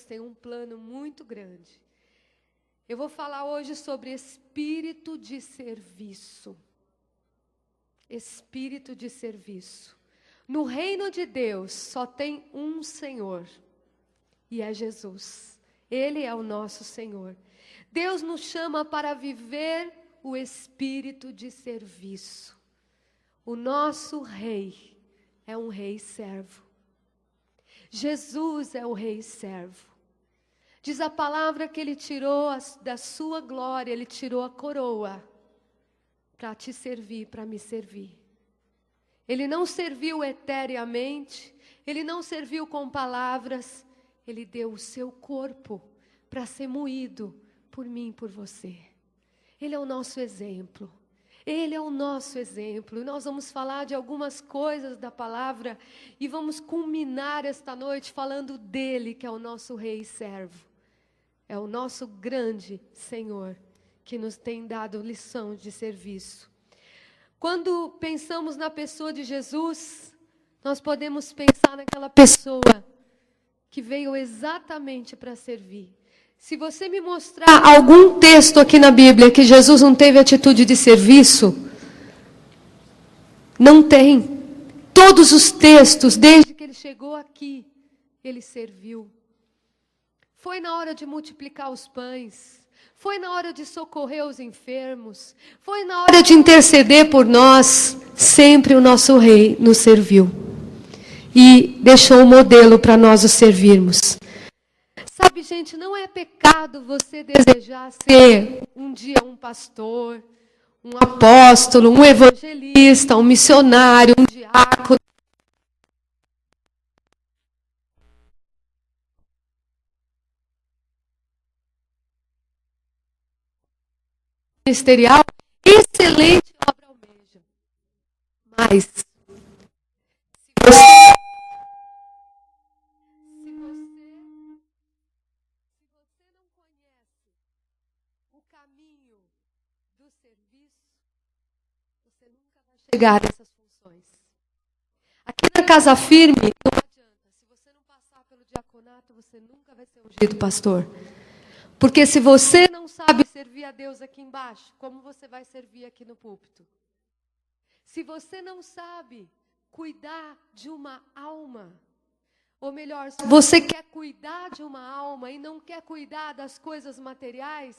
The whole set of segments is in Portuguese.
tem um plano muito grande. Eu vou falar hoje sobre espírito de serviço. Espírito de serviço. No reino de Deus só tem um Senhor, e é Jesus. Ele é o nosso Senhor. Deus nos chama para viver o espírito de serviço. O nosso rei é um rei servo. Jesus é o rei servo. Diz a palavra que ele tirou da sua glória, ele tirou a coroa para te servir, para me servir. Ele não serviu etereamente, ele não serviu com palavras, ele deu o seu corpo para ser moído por mim e por você. Ele é o nosso exemplo. Ele é o nosso exemplo. Nós vamos falar de algumas coisas da palavra e vamos culminar esta noite falando dele, que é o nosso rei e servo. É o nosso grande Senhor que nos tem dado lição de serviço. Quando pensamos na pessoa de Jesus, nós podemos pensar naquela pessoa que veio exatamente para servir. Se você me mostrar algum texto aqui na Bíblia que Jesus não teve atitude de serviço, não tem. Todos os textos, desde que ele chegou aqui, ele serviu. Foi na hora de multiplicar os pães, foi na hora de socorrer os enfermos, foi na hora de interceder por nós, sempre o nosso rei nos serviu. E deixou um modelo para nós o servirmos. Sabe, gente, não é pecado você desejar ser um dia um pastor, um apóstolo, um evangelista, um missionário, um diácono. Ministerial, excelente obra almeja. Mas, se você não conhece o caminho do serviço, você nunca vai chegar nessas funções. Aqui na Casa Firme, não adianta. Se você não passar pelo diaconato, você nunca vai ser ungido pastor. Porque se você não sabe servir a Deus aqui embaixo, como você vai servir aqui no púlpito? Se você não sabe cuidar de uma alma, ou melhor, se você quer cuidar de uma alma e não quer cuidar das coisas materiais,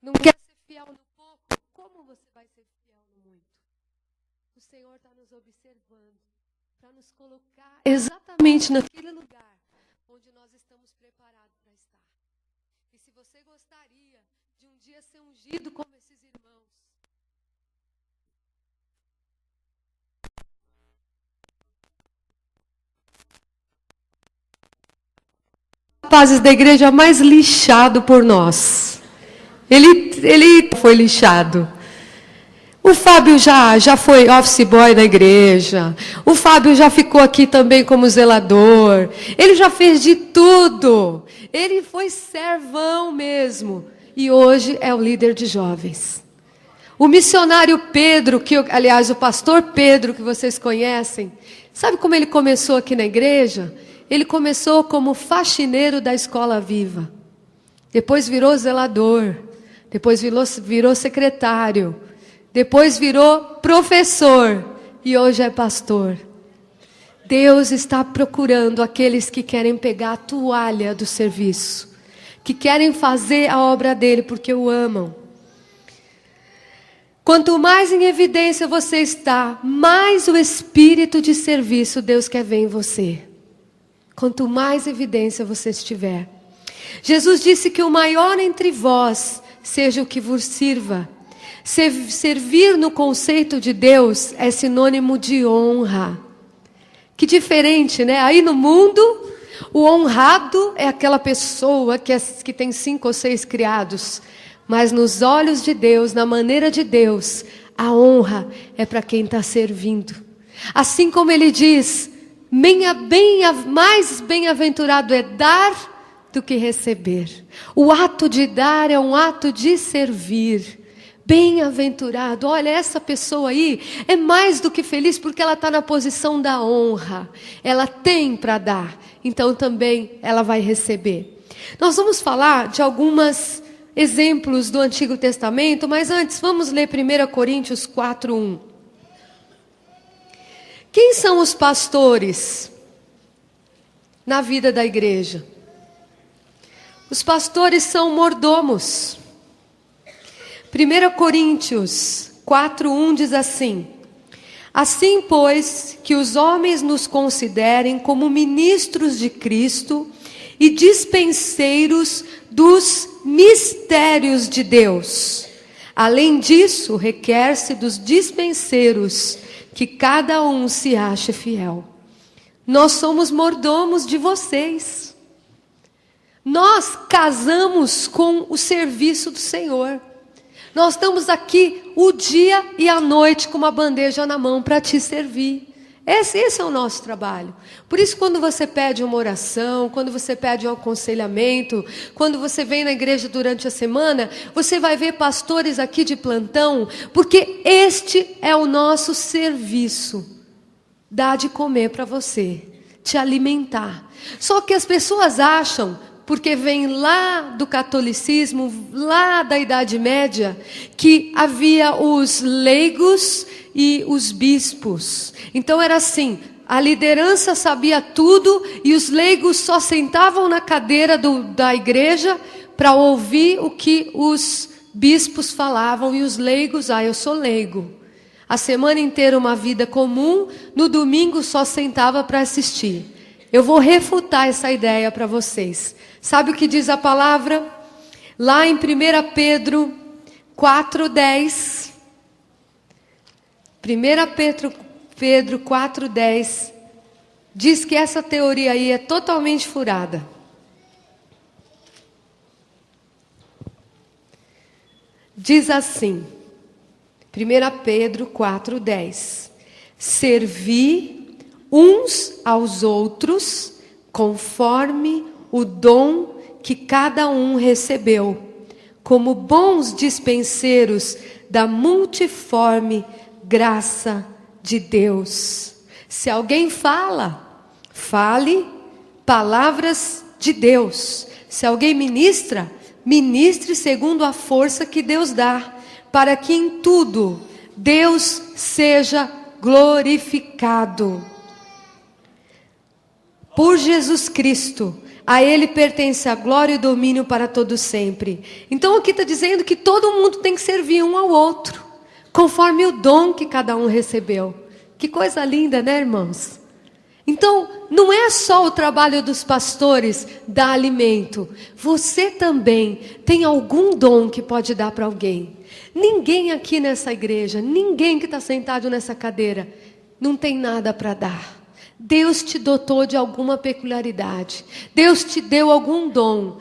não quer ser fiel no pouco, como você vai ser fiel no muito? O Senhor está nos observando para nos colocar exatamente naquele lugar onde nós estamos preparados para estar. E se você gostaria de um dia ser ungido como esses irmãos, rapazes da igreja mais lixado por nós. Ele foi lixado. O Fábio já foi office boy da igreja. O Fábio já ficou aqui também como zelador. Ele já fez de tudo. Ele foi servão mesmo. E hoje é o líder de jovens. O missionário Pedro, aliás, o pastor Pedro, que vocês conhecem, sabe como ele começou aqui na igreja? Ele começou como faxineiro da Escola Viva. Depois virou zelador. Depois virou secretário. Depois virou professor e hoje é pastor. Deus está procurando aqueles que querem pegar a toalha do serviço, que querem fazer a obra dele porque o amam. Quanto mais em evidência você está, mais o espírito de serviço Deus quer ver em você. Quanto mais evidência você estiver. Jesus disse que o maior entre vós seja o que vos sirva. Servir no conceito de Deus é sinônimo de honra. Que diferente, né? Aí no mundo, o honrado é aquela pessoa que tem 5 ou 6 criados. Mas nos olhos de Deus, na maneira de Deus, a honra é para quem está servindo. Assim como ele diz, mais bem-aventurado é dar do que receber. O ato de dar é um ato de servir. Bem-aventurado. Olha, essa pessoa aí é mais do que feliz porque ela está na posição da honra. Ela tem para dar, então também ela vai receber. Nós vamos falar de alguns exemplos do Antigo Testamento, mas antes vamos ler 1 Coríntios 4:1. Quem são os pastores na vida da igreja? Os pastores são mordomos. 1 Coríntios 4:1 diz assim: assim, pois, que os homens nos considerem como ministros de Cristo e dispenseiros dos mistérios de Deus. Além disso, requer-se dos dispenseiros que cada um se ache fiel. Nós somos mordomos de vocês. Nós casamos com o serviço do Senhor. Nós estamos aqui o dia e a noite com uma bandeja na mão para te servir. Esse é o nosso trabalho. Por isso, quando você pede uma oração, quando você pede um aconselhamento, quando você vem na igreja durante a semana, você vai ver pastores aqui de plantão, porque este é o nosso serviço. Dar de comer para você, te alimentar. Só que as pessoas acham, porque vem lá do catolicismo, lá da Idade Média, que havia os leigos e os bispos. Então era assim, a liderança sabia tudo e os leigos só sentavam na cadeira da igreja para ouvir o que os bispos falavam, e os leigos, eu sou leigo. A semana inteira uma vida comum, no domingo só sentava para assistir. Eu vou refutar essa ideia para vocês. Sabe o que diz a palavra? Lá em 1 Pedro 4:10. 1 Pedro 4:10 diz que essa teoria aí é totalmente furada. Diz assim, 1 Pedro 4:10: servi uns aos outros conforme o dom que cada um recebeu, como bons dispenseiros da multiforme graça de Deus. Se alguém fala, fale palavras de Deus. Se alguém ministra, ministre segundo a força que Deus dá, para que em tudo Deus seja glorificado. Por Jesus Cristo, a Ele pertence a glória e o domínio para todo sempre. Então aqui está dizendo que todo mundo tem que servir um ao outro, conforme o dom que cada um recebeu. Que coisa linda, né, irmãos? Então, não é só o trabalho dos pastores dar alimento. Você também tem algum dom que pode dar para alguém. Ninguém aqui nessa igreja, ninguém que está sentado nessa cadeira, não tem nada para dar. Deus te dotou de alguma peculiaridade. Deus te deu algum dom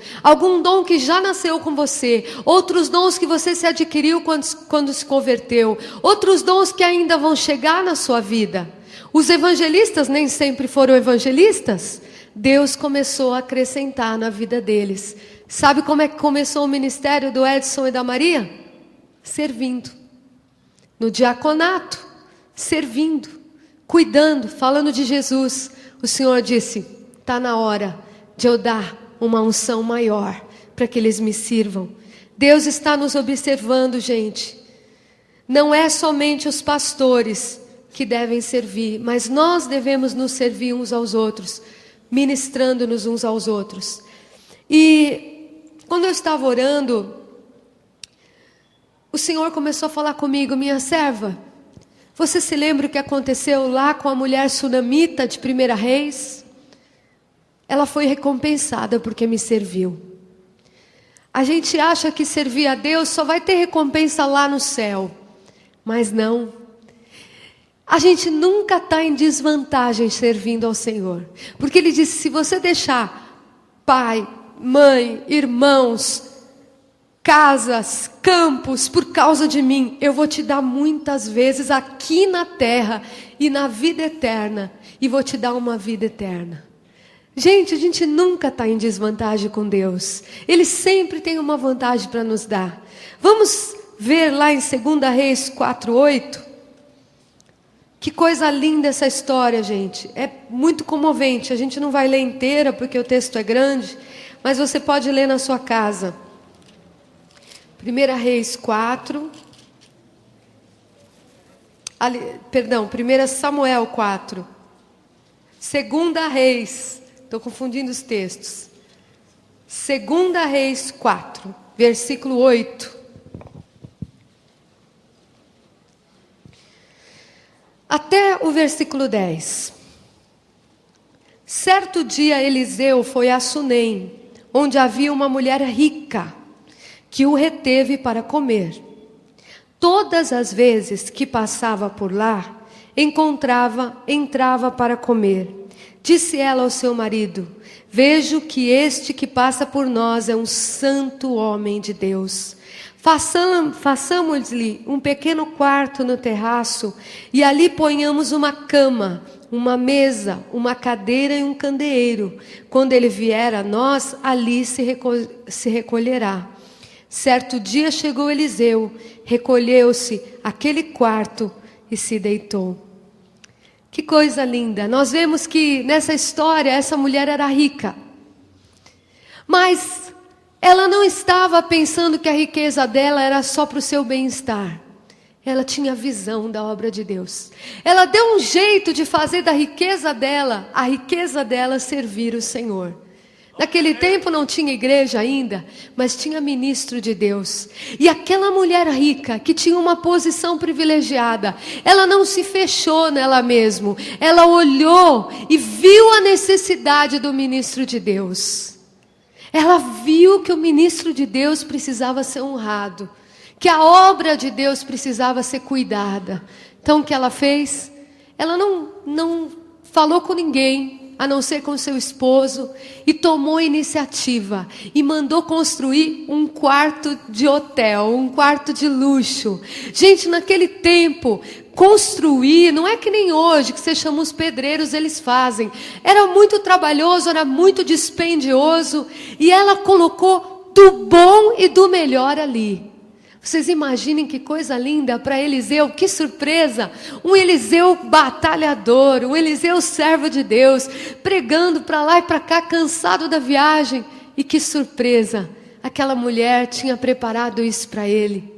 que já nasceu com você. Outros dons que você se adquiriu quando se converteu. Outros dons que ainda vão chegar na sua vida. Os evangelistas nem sempre foram evangelistas. Deus começou a acrescentar na vida deles. Sabe como é que começou o ministério do Edson e da Maria? Servindo. No diaconato, servindo. Cuidando, falando de Jesus. O Senhor disse, está na hora de eu dar uma unção maior para que eles me sirvam. Deus está nos observando, gente. Não é somente os pastores que devem servir, mas nós devemos nos servir uns aos outros, ministrando-nos uns aos outros. E quando eu estava orando, o Senhor começou a falar comigo, minha serva, você se lembra o que aconteceu lá com a mulher sunamita de 1 Reis? Ela foi recompensada porque me serviu. A gente acha que servir a Deus só vai ter recompensa lá no céu. Mas não. A gente nunca está em desvantagem servindo ao Senhor. Porque Ele disse, se você deixar pai, mãe, irmãos, casas, campos, por causa de mim, eu vou te dar muitas vezes aqui na terra e na vida eterna, e vou te dar uma vida eterna. Gente, a gente nunca está em desvantagem com Deus. Ele sempre tem uma vantagem para nos dar. Vamos ver lá em 2 Reis 4:8. Que coisa linda essa história, gente. É muito comovente. A gente não vai ler inteira porque o texto é grande, mas você pode ler na sua casa. 1 Reis 4. 1 Samuel 4. 2 Reis. Estou confundindo os textos. 2 Reis 4, versículo 8. Até o versículo 10. Certo dia Eliseu foi a Sunem, onde havia uma mulher rica, que o reteve para comer. Todas as vezes que passava por lá, entrava para comer. Disse ela ao seu marido: vejo que este que passa por nós é um santo homem de Deus. Façamos-lhe um pequeno quarto no terraço e ali ponhamos uma cama, uma mesa, uma cadeira e um candeeiro. Quando ele vier a nós, ali se recolherá. Certo dia chegou Eliseu, recolheu-se àquele quarto e se deitou. Que coisa linda! Nós vemos que nessa história essa mulher era rica, mas ela não estava pensando que a riqueza dela era só para o seu bem-estar. Ela tinha visão da obra de Deus. Ela deu um jeito de fazer da riqueza dela, a riqueza dela servir o Senhor. Naquele tempo não tinha igreja ainda, mas tinha ministro de Deus. E aquela mulher rica, que tinha uma posição privilegiada, ela não se fechou nela mesma. Ela olhou e viu a necessidade do ministro de Deus. Ela viu que o ministro de Deus precisava ser honrado, que a obra de Deus precisava ser cuidada. Então o que ela fez? Ela não falou com ninguém, a não ser com seu esposo, e tomou iniciativa e mandou construir um quarto de hotel, um quarto de luxo. Gente, naquele tempo, construir não é que nem hoje, que você chama os pedreiros, eles fazem. Era muito trabalhoso, era muito dispendioso, e ela colocou do bom e do melhor ali. Vocês imaginem que coisa linda para Eliseu, que surpresa, um Eliseu batalhador, um Eliseu servo de Deus, pregando para lá e para cá, cansado da viagem, e que surpresa, aquela mulher tinha preparado isso para ele.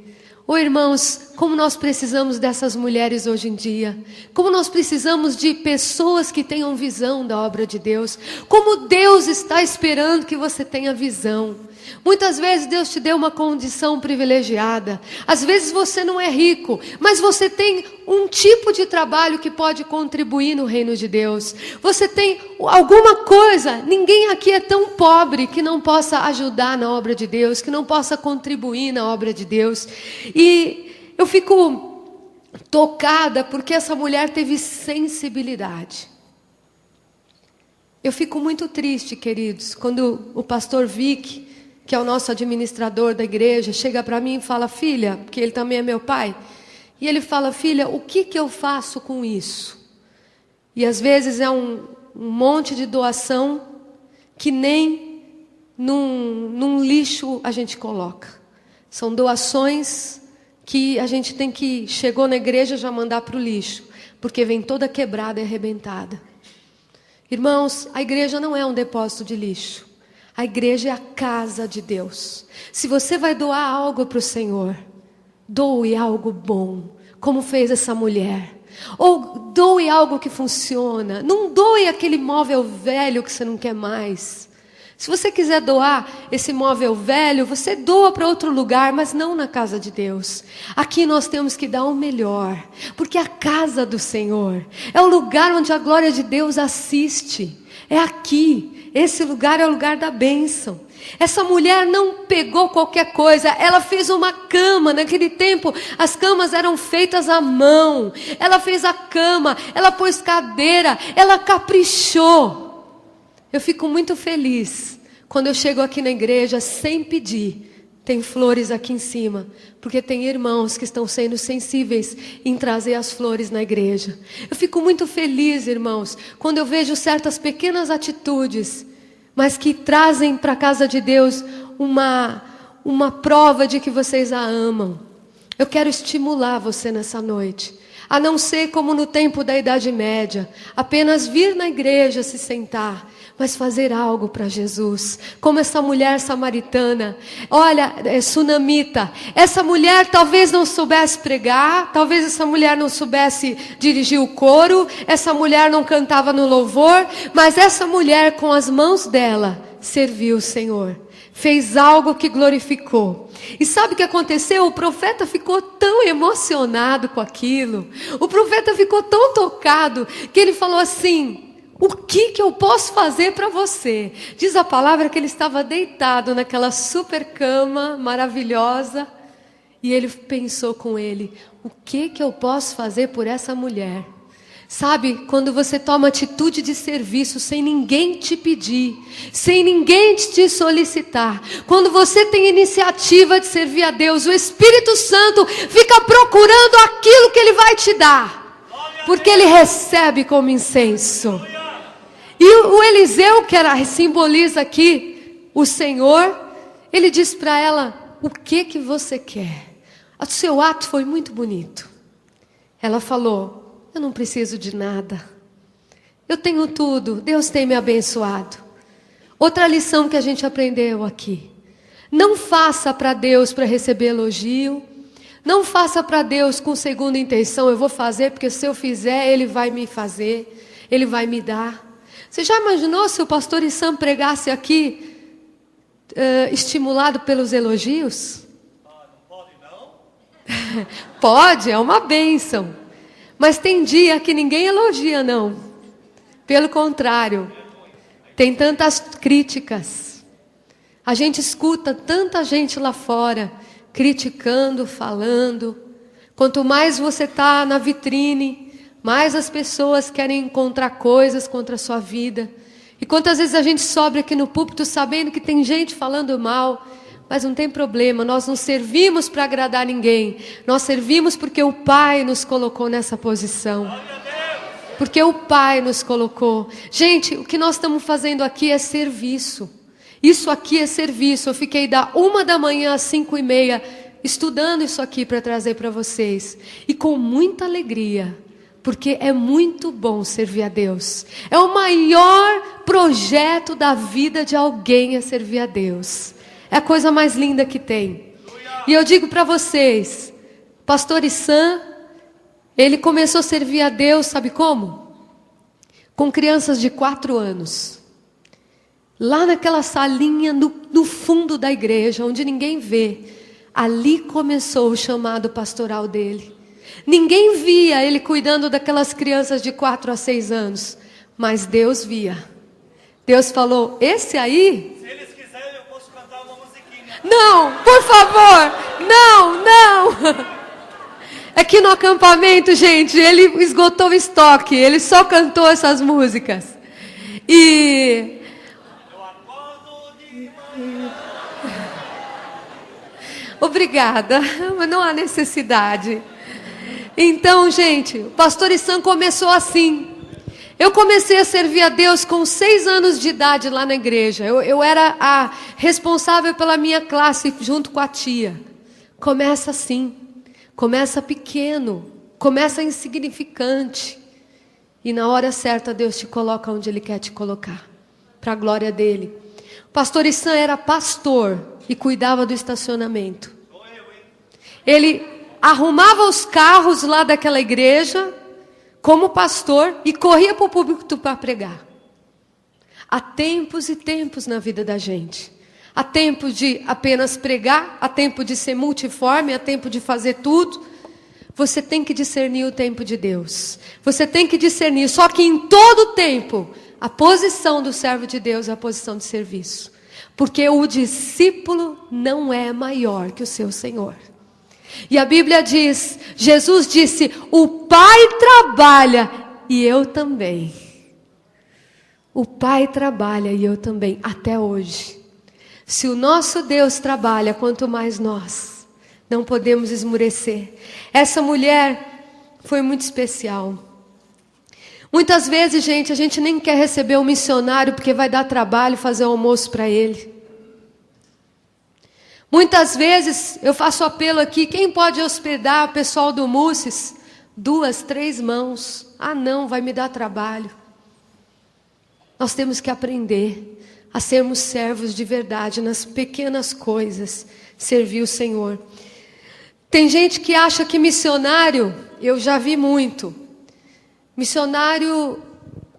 Oh, irmãos, como nós precisamos dessas mulheres hoje em dia, como nós precisamos de pessoas que tenham visão da obra de Deus, como Deus está esperando que você tenha visão. Muitas vezes Deus te deu uma condição privilegiada, às vezes você não é rico, mas você tem um tipo de trabalho que pode contribuir no reino de Deus. Você tem alguma coisa, ninguém aqui é tão pobre que não possa ajudar na obra de Deus, que não possa contribuir na obra de Deus. E eu fico tocada porque essa mulher teve sensibilidade. Eu fico muito triste, queridos, quando o pastor Vic, que é o nosso administrador da igreja, chega para mim e fala: filha, porque ele também é meu pai, e ele fala: filha, o que eu faço com isso? E às vezes é um monte de doação que nem num lixo a gente coloca. São doações que a gente tem que, chegou na igreja, já mandar para o lixo, porque vem toda quebrada e arrebentada. Irmãos, a igreja não é um depósito de lixo. A igreja é a casa de Deus. Se você vai doar algo para o Senhor, doe algo bom, como fez essa mulher. Ou doe algo que funciona. Não doe aquele móvel velho que você não quer mais. Se você quiser doar esse móvel velho, você doa para outro lugar, mas não na casa de Deus. Aqui nós temos que dar o melhor, porque é a casa do Senhor. É o lugar onde a glória de Deus assiste. É aqui. Esse lugar é o lugar da bênção. Essa mulher não pegou qualquer coisa, ela fez uma cama. Naquele tempo as camas eram feitas à mão. Ela fez a cama, ela pôs cadeira, ela caprichou. Eu fico muito feliz quando eu chego aqui na igreja sem pedir. Tem flores aqui em cima, porque tem irmãos que estão sendo sensíveis em trazer as flores na igreja. Eu fico muito feliz, irmãos, quando eu vejo certas pequenas atitudes, mas que trazem para a casa de Deus uma prova de que vocês a amam. Eu quero estimular você nessa noite, a não ser como no tempo da Idade Média, apenas vir na igreja se sentar, mas fazer algo para Jesus, como essa mulher samaritana, olha, sunamita, essa mulher talvez não soubesse pregar, talvez essa mulher não soubesse dirigir o coro, essa mulher não cantava no louvor, mas essa mulher com as mãos dela serviu o Senhor, fez algo que glorificou. E sabe o que aconteceu? O profeta ficou tão emocionado com aquilo, o profeta ficou tão tocado, que ele falou assim: o que eu posso fazer para você? Diz a palavra que ele estava deitado naquela super cama maravilhosa, e ele pensou com ele: o que eu posso fazer por essa mulher? Sabe, quando você toma atitude de serviço sem ninguém te pedir, sem ninguém te solicitar, quando você tem iniciativa de servir a Deus, o Espírito Santo fica procurando aquilo que Ele vai te dar, porque Ele recebe como incenso. E o Eliseu, que simboliza aqui o Senhor, ele diz para ela: o que você quer? O seu ato foi muito bonito. Ela falou: eu não preciso de nada, eu tenho tudo, Deus tem me abençoado. Outra lição que a gente aprendeu aqui: não faça para Deus para receber elogio, não faça para Deus com segunda intenção, eu vou fazer porque se eu fizer Ele vai me fazer, Ele vai me dar. Você já imaginou se o pastor Issam pregasse aqui, estimulado pelos elogios? Não pode não? Pode, é uma bênção. Mas tem dia que ninguém elogia, não. Pelo contrário, tem tantas críticas. A gente escuta tanta gente lá fora, criticando, falando. Quanto mais você está na vitrine, mais as pessoas querem encontrar coisas contra a sua vida. E quantas vezes a gente sobe aqui no púlpito sabendo que tem gente falando mal, mas não tem problema, nós não servimos para agradar ninguém, nós servimos porque o Pai nos colocou nessa posição. Porque o Pai nos colocou. Gente, o que nós estamos fazendo aqui é serviço. Isso aqui é serviço. Eu fiquei da 1h às 5h30 estudando isso aqui para trazer para vocês. E com muita alegria. Porque é muito bom servir a Deus. É o maior projeto da vida de alguém, é servir a Deus. É a coisa mais linda que tem. E eu digo para vocês, pastor Issam, ele começou a servir a Deus, sabe como? Com crianças de 4 anos. Lá naquela salinha no fundo da igreja, onde ninguém vê. Ali começou o chamado pastoral dele. Ninguém via ele cuidando daquelas crianças de 4 a 6 anos. Mas Deus via. Deus falou: esse aí... Se eles quiserem, eu posso cantar uma musiquinha. Não, por favor, não. É que no acampamento, gente, ele esgotou o estoque, ele só cantou essas músicas. E... Eu acordo de manhã. Obrigada, mas não há necessidade. Então, gente, o pastor Issam começou assim. Eu comecei a servir a Deus com 6 anos de idade lá na igreja. Eu era a responsável pela minha classe junto com a tia. Começa assim, começa pequeno, começa insignificante. E na hora certa Deus te coloca onde Ele quer te colocar, para a glória dEle. O pastor Issam era pastor e cuidava do estacionamento. Ele arrumava os carros lá daquela igreja como pastor e corria para o púlpito para pregar. Há tempos e tempos na vida da gente. Há tempo de apenas pregar, há tempo de ser multiforme, há tempo de fazer tudo. Você tem que discernir o tempo de Deus. Você tem que discernir, só que em todo tempo, a posição do servo de Deus é a posição de serviço. Porque o discípulo não é maior que o seu Senhor. E a Bíblia diz, Jesus disse, o Pai trabalha e eu também. O Pai trabalha e eu também, até hoje. Se o nosso Deus trabalha, quanto mais nós, não podemos esmurecer. Essa mulher foi muito especial. Muitas vezes, gente, a gente nem quer receber um missionário porque vai dar trabalho fazer almoço para ele. Muitas vezes eu faço apelo aqui, quem pode hospedar o pessoal do Mussis? 2, 3 mãos. Ah, não, vai me dar trabalho. Nós temos que aprender a sermos servos de verdade nas pequenas coisas, servir o Senhor. Tem gente que acha que missionário, eu já vi muito, missionário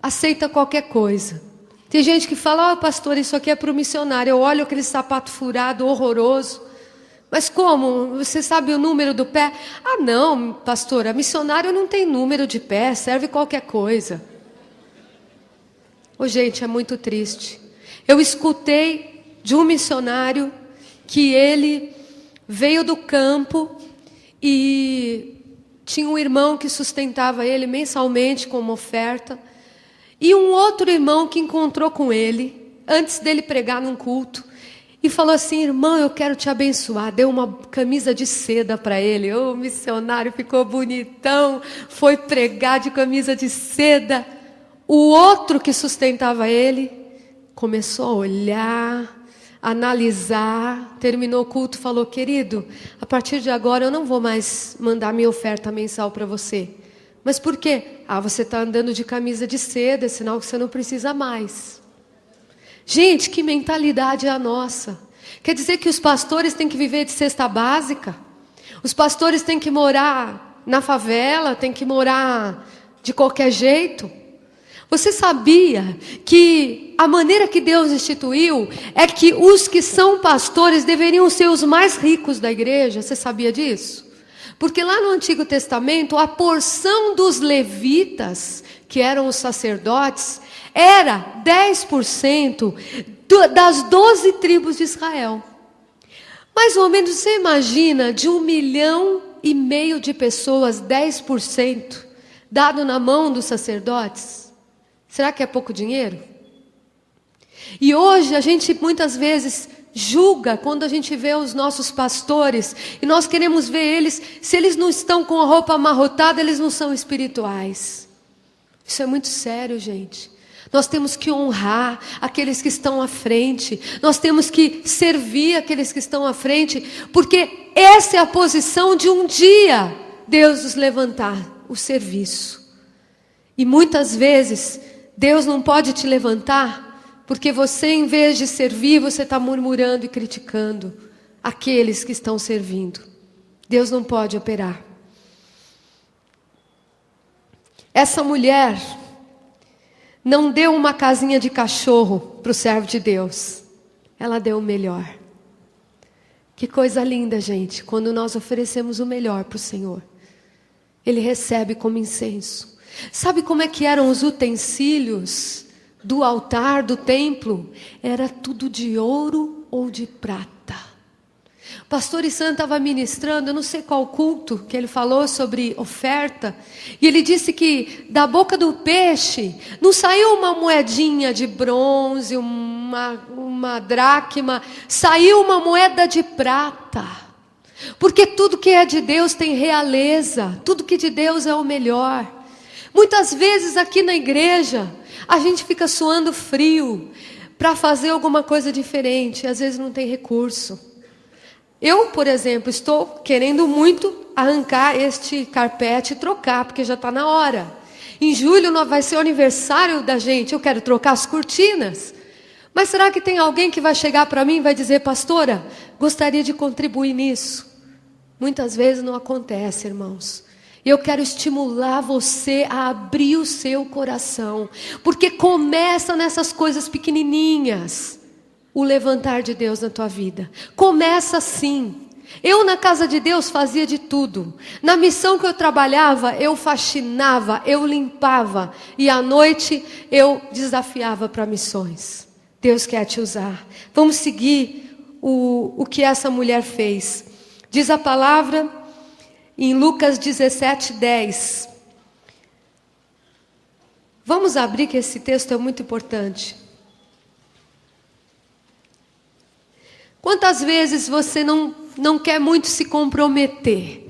aceita qualquer coisa. Tem gente que fala, pastor, isso aqui é para o missionário. Eu olho aquele sapato furado, horroroso. Mas como? Você sabe o número do pé? Ah, não, pastora, missionário não tem número de pé, serve qualquer coisa. Gente, é muito triste. Eu escutei de um missionário que ele veio do campo e tinha um irmão que sustentava ele mensalmente com uma oferta. E um outro irmão que encontrou com ele, antes dele pregar num culto, e falou assim, irmão, eu quero te abençoar. Deu uma camisa de seda para ele. O missionário ficou bonitão, foi pregar de camisa de seda. O outro que sustentava ele começou a olhar, analisar, terminou o culto, falou, querido, a partir de agora eu não vou mais mandar minha oferta mensal para você. Mas por quê? Você está andando de camisa de seda, é sinal que você não precisa mais. Gente, que mentalidade é a nossa? Quer dizer que os pastores têm que viver de cesta básica? Os pastores têm que morar na favela, têm que morar de qualquer jeito? Você sabia que a maneira que Deus instituiu é que os que são pastores deveriam ser os mais ricos da igreja? Você sabia disso? Porque lá no Antigo Testamento, a porção dos levitas, que eram os sacerdotes, era 10% das 12 tribos de Israel. Mais ou menos, você imagina, de 1,5 milhão de pessoas, 10% dado na mão dos sacerdotes? Será que é pouco dinheiro? E hoje a gente muitas vezes julga quando a gente vê os nossos pastores e nós queremos ver eles, se eles não estão com a roupa amarrotada, eles não são espirituais. Isso é muito sério, gente. Nós temos que honrar aqueles que estão à frente, nós temos que servir aqueles que estão à frente, porque essa é a posição de um dia Deus nos levantar, o serviço. E muitas vezes Deus não pode te levantar porque você, em vez de servir, você está murmurando e criticando aqueles que estão servindo. Deus não pode operar. Essa mulher não deu uma casinha de cachorro para o servo de Deus. Ela deu o melhor. Que coisa linda, gente, quando nós oferecemos o melhor para o Senhor. Ele recebe como incenso. Sabe como é que eram os utensílios do altar, do templo? Era tudo de ouro ou de prata. O pastor Issan estava ministrando, eu não sei qual culto, que ele falou sobre oferta, e ele disse que da boca do peixe não saiu uma moedinha de bronze, uma dracma, saiu uma moeda de prata. Porque tudo que é de Deus tem realeza, tudo que de Deus é o melhor. Muitas vezes aqui na igreja a gente fica suando frio para fazer alguma coisa diferente, às vezes não tem recurso. Eu, por exemplo, estou querendo muito arrancar este carpete e trocar, porque já está na hora. Em julho vai ser o aniversário da gente, eu quero trocar as cortinas. Mas será que tem alguém que vai chegar para mim e vai dizer, pastora, gostaria de contribuir nisso? Muitas vezes não acontece, irmãos. E eu quero estimular você a abrir o seu coração, porque começa nessas coisas pequenininhas, o levantar de Deus na tua vida. Começa assim. Eu na casa de Deus fazia de tudo. Na missão que eu trabalhava, eu faxinava, eu limpava, e à noite eu desafiava para missões. Deus quer te usar. Vamos seguir o que essa mulher fez. Diz a palavra em Lucas 17:10. Vamos abrir, que esse texto é muito importante. Quantas vezes você não quer muito se comprometer?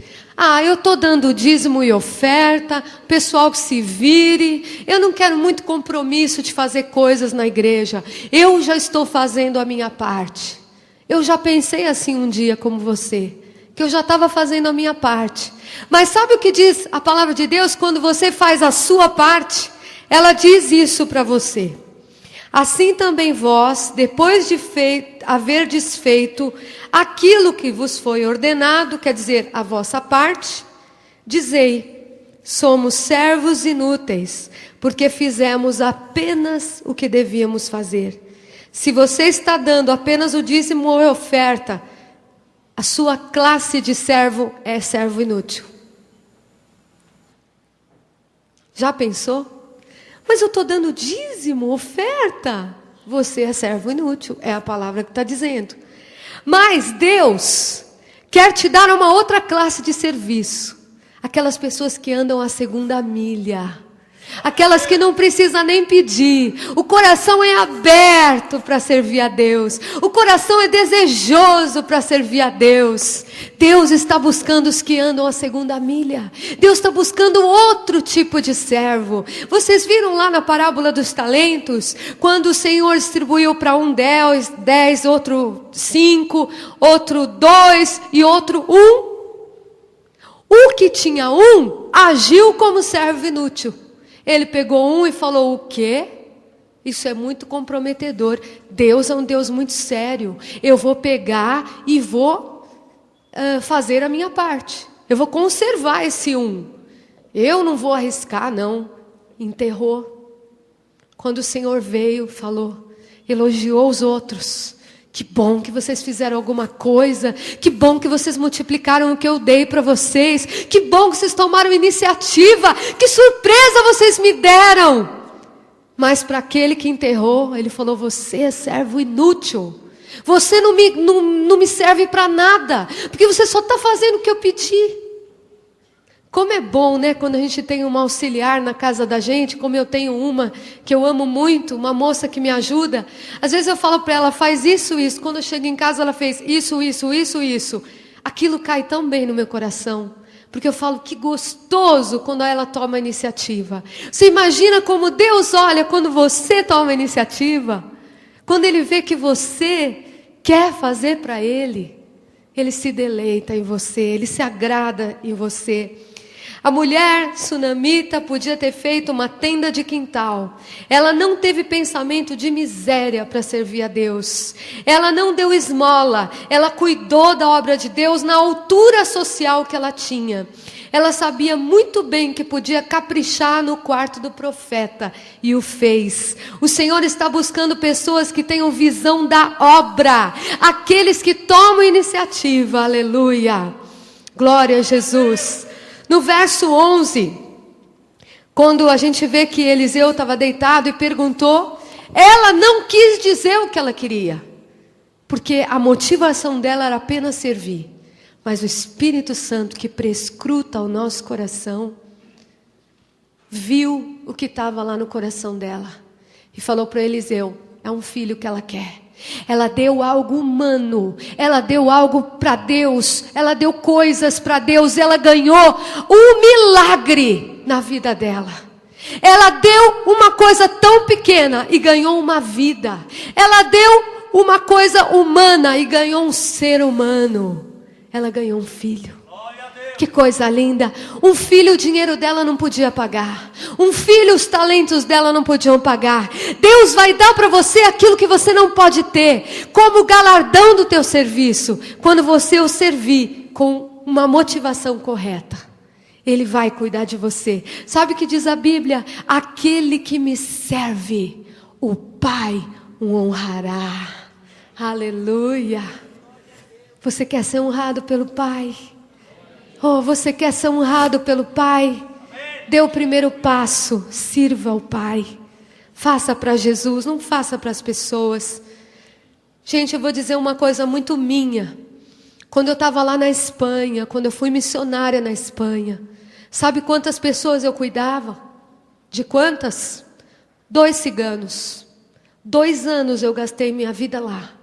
Eu estou dando dízimo e oferta, pessoal que se vire, eu não quero muito compromisso de fazer coisas na igreja, eu já estou fazendo a minha parte. Eu já pensei assim um dia como você, que eu já estava fazendo a minha parte. Mas sabe o que diz a palavra de Deus? Quando você faz a sua parte, ela diz isso para você. Assim também vós, depois de haver desfeito aquilo que vos foi ordenado, quer dizer, a vossa parte, dizei, somos servos inúteis, porque fizemos apenas o que devíamos fazer. Se você está dando apenas o dízimo ou a oferta, a sua classe de servo é servo inútil. Já pensou? Mas eu estou dando dízimo, oferta. Você é servo inútil, é a palavra que está dizendo. Mas Deus quer te dar uma outra classe de serviço. Aquelas pessoas que andam a segunda milha. Aquelas que não precisa nem pedir. O coração é aberto para servir a Deus. O coração é desejoso para servir a Deus. Deus está buscando os que andam a segunda milha. Deus está buscando outro tipo de servo. Vocês viram lá na parábola dos talentos? Quando o Senhor distribuiu para um 10, outro 5, outro 2 e outro 1. O que tinha 1 agiu como servo inútil. Ele pegou 1 e falou, o quê? Isso é muito comprometedor. Deus é um Deus muito sério. Eu vou pegar e vou fazer a minha parte. Eu vou conservar esse 1. Eu não vou arriscar, não. Enterrou. Quando o Senhor veio, falou, elogiou os outros. Que bom que vocês fizeram alguma coisa. Que bom que vocês multiplicaram o que eu dei para vocês. Que bom que vocês tomaram iniciativa. Que surpresa vocês me deram. Mas para aquele que enterrou, ele falou, você é servo inútil. Você não me serve para nada. Porque você só está fazendo o que eu pedi. Como é bom, né, quando a gente tem uma auxiliar na casa da gente, como eu tenho uma que eu amo muito, uma moça que me ajuda. Às vezes eu falo para ela, faz isso, isso. Quando eu chego em casa, ela fez isso, isso, isso, isso. Aquilo cai tão bem no meu coração. Porque eu falo, que gostoso quando ela toma a iniciativa. Você imagina como Deus olha quando você toma a iniciativa? Quando Ele vê que você quer fazer para Ele, Ele se deleita em você, Ele se agrada em você. A mulher sunamita podia ter feito uma tenda de quintal. Ela não teve pensamento de miséria para servir a Deus. Ela não deu esmola. Ela cuidou da obra de Deus na altura social que ela tinha. Ela sabia muito bem que podia caprichar no quarto do profeta. E o fez. O Senhor está buscando pessoas que tenham visão da obra. Aqueles que tomam iniciativa. Aleluia. Glória a Jesus. No verso 11, quando a gente vê que Eliseu estava deitado e perguntou, ela não quis dizer o que ela queria, porque a motivação dela era apenas servir. Mas o Espírito Santo que prescruta o nosso coração, viu o que estava lá no coração dela e falou para Eliseu, é um filho que ela quer. Ela deu algo humano, ela deu algo para Deus, ela deu coisas para Deus, ela ganhou um milagre na vida dela. Ela deu uma coisa tão pequena e ganhou uma vida. Ela deu uma coisa humana e ganhou um ser humano. Ela ganhou um filho. Que coisa linda. Um filho, o dinheiro dela não podia pagar. Um filho, os talentos dela não podiam pagar. Deus vai dar para você aquilo que você não pode ter, como galardão do teu serviço. Quando você o servir com uma motivação correta, Ele vai cuidar de você. Sabe o que diz a Bíblia? Aquele que me serve, o Pai o honrará. Aleluia. Você quer ser honrado pelo Pai? Oh, você quer ser honrado pelo Pai? Dê o primeiro passo, sirva ao Pai. Faça para Jesus, não faça para as pessoas. Gente, eu vou dizer uma coisa muito minha. Quando eu estava lá na Espanha, quando eu fui missionária na Espanha, sabe quantas pessoas eu cuidava? De quantas? 2 ciganos. 2 anos eu gastei minha vida lá.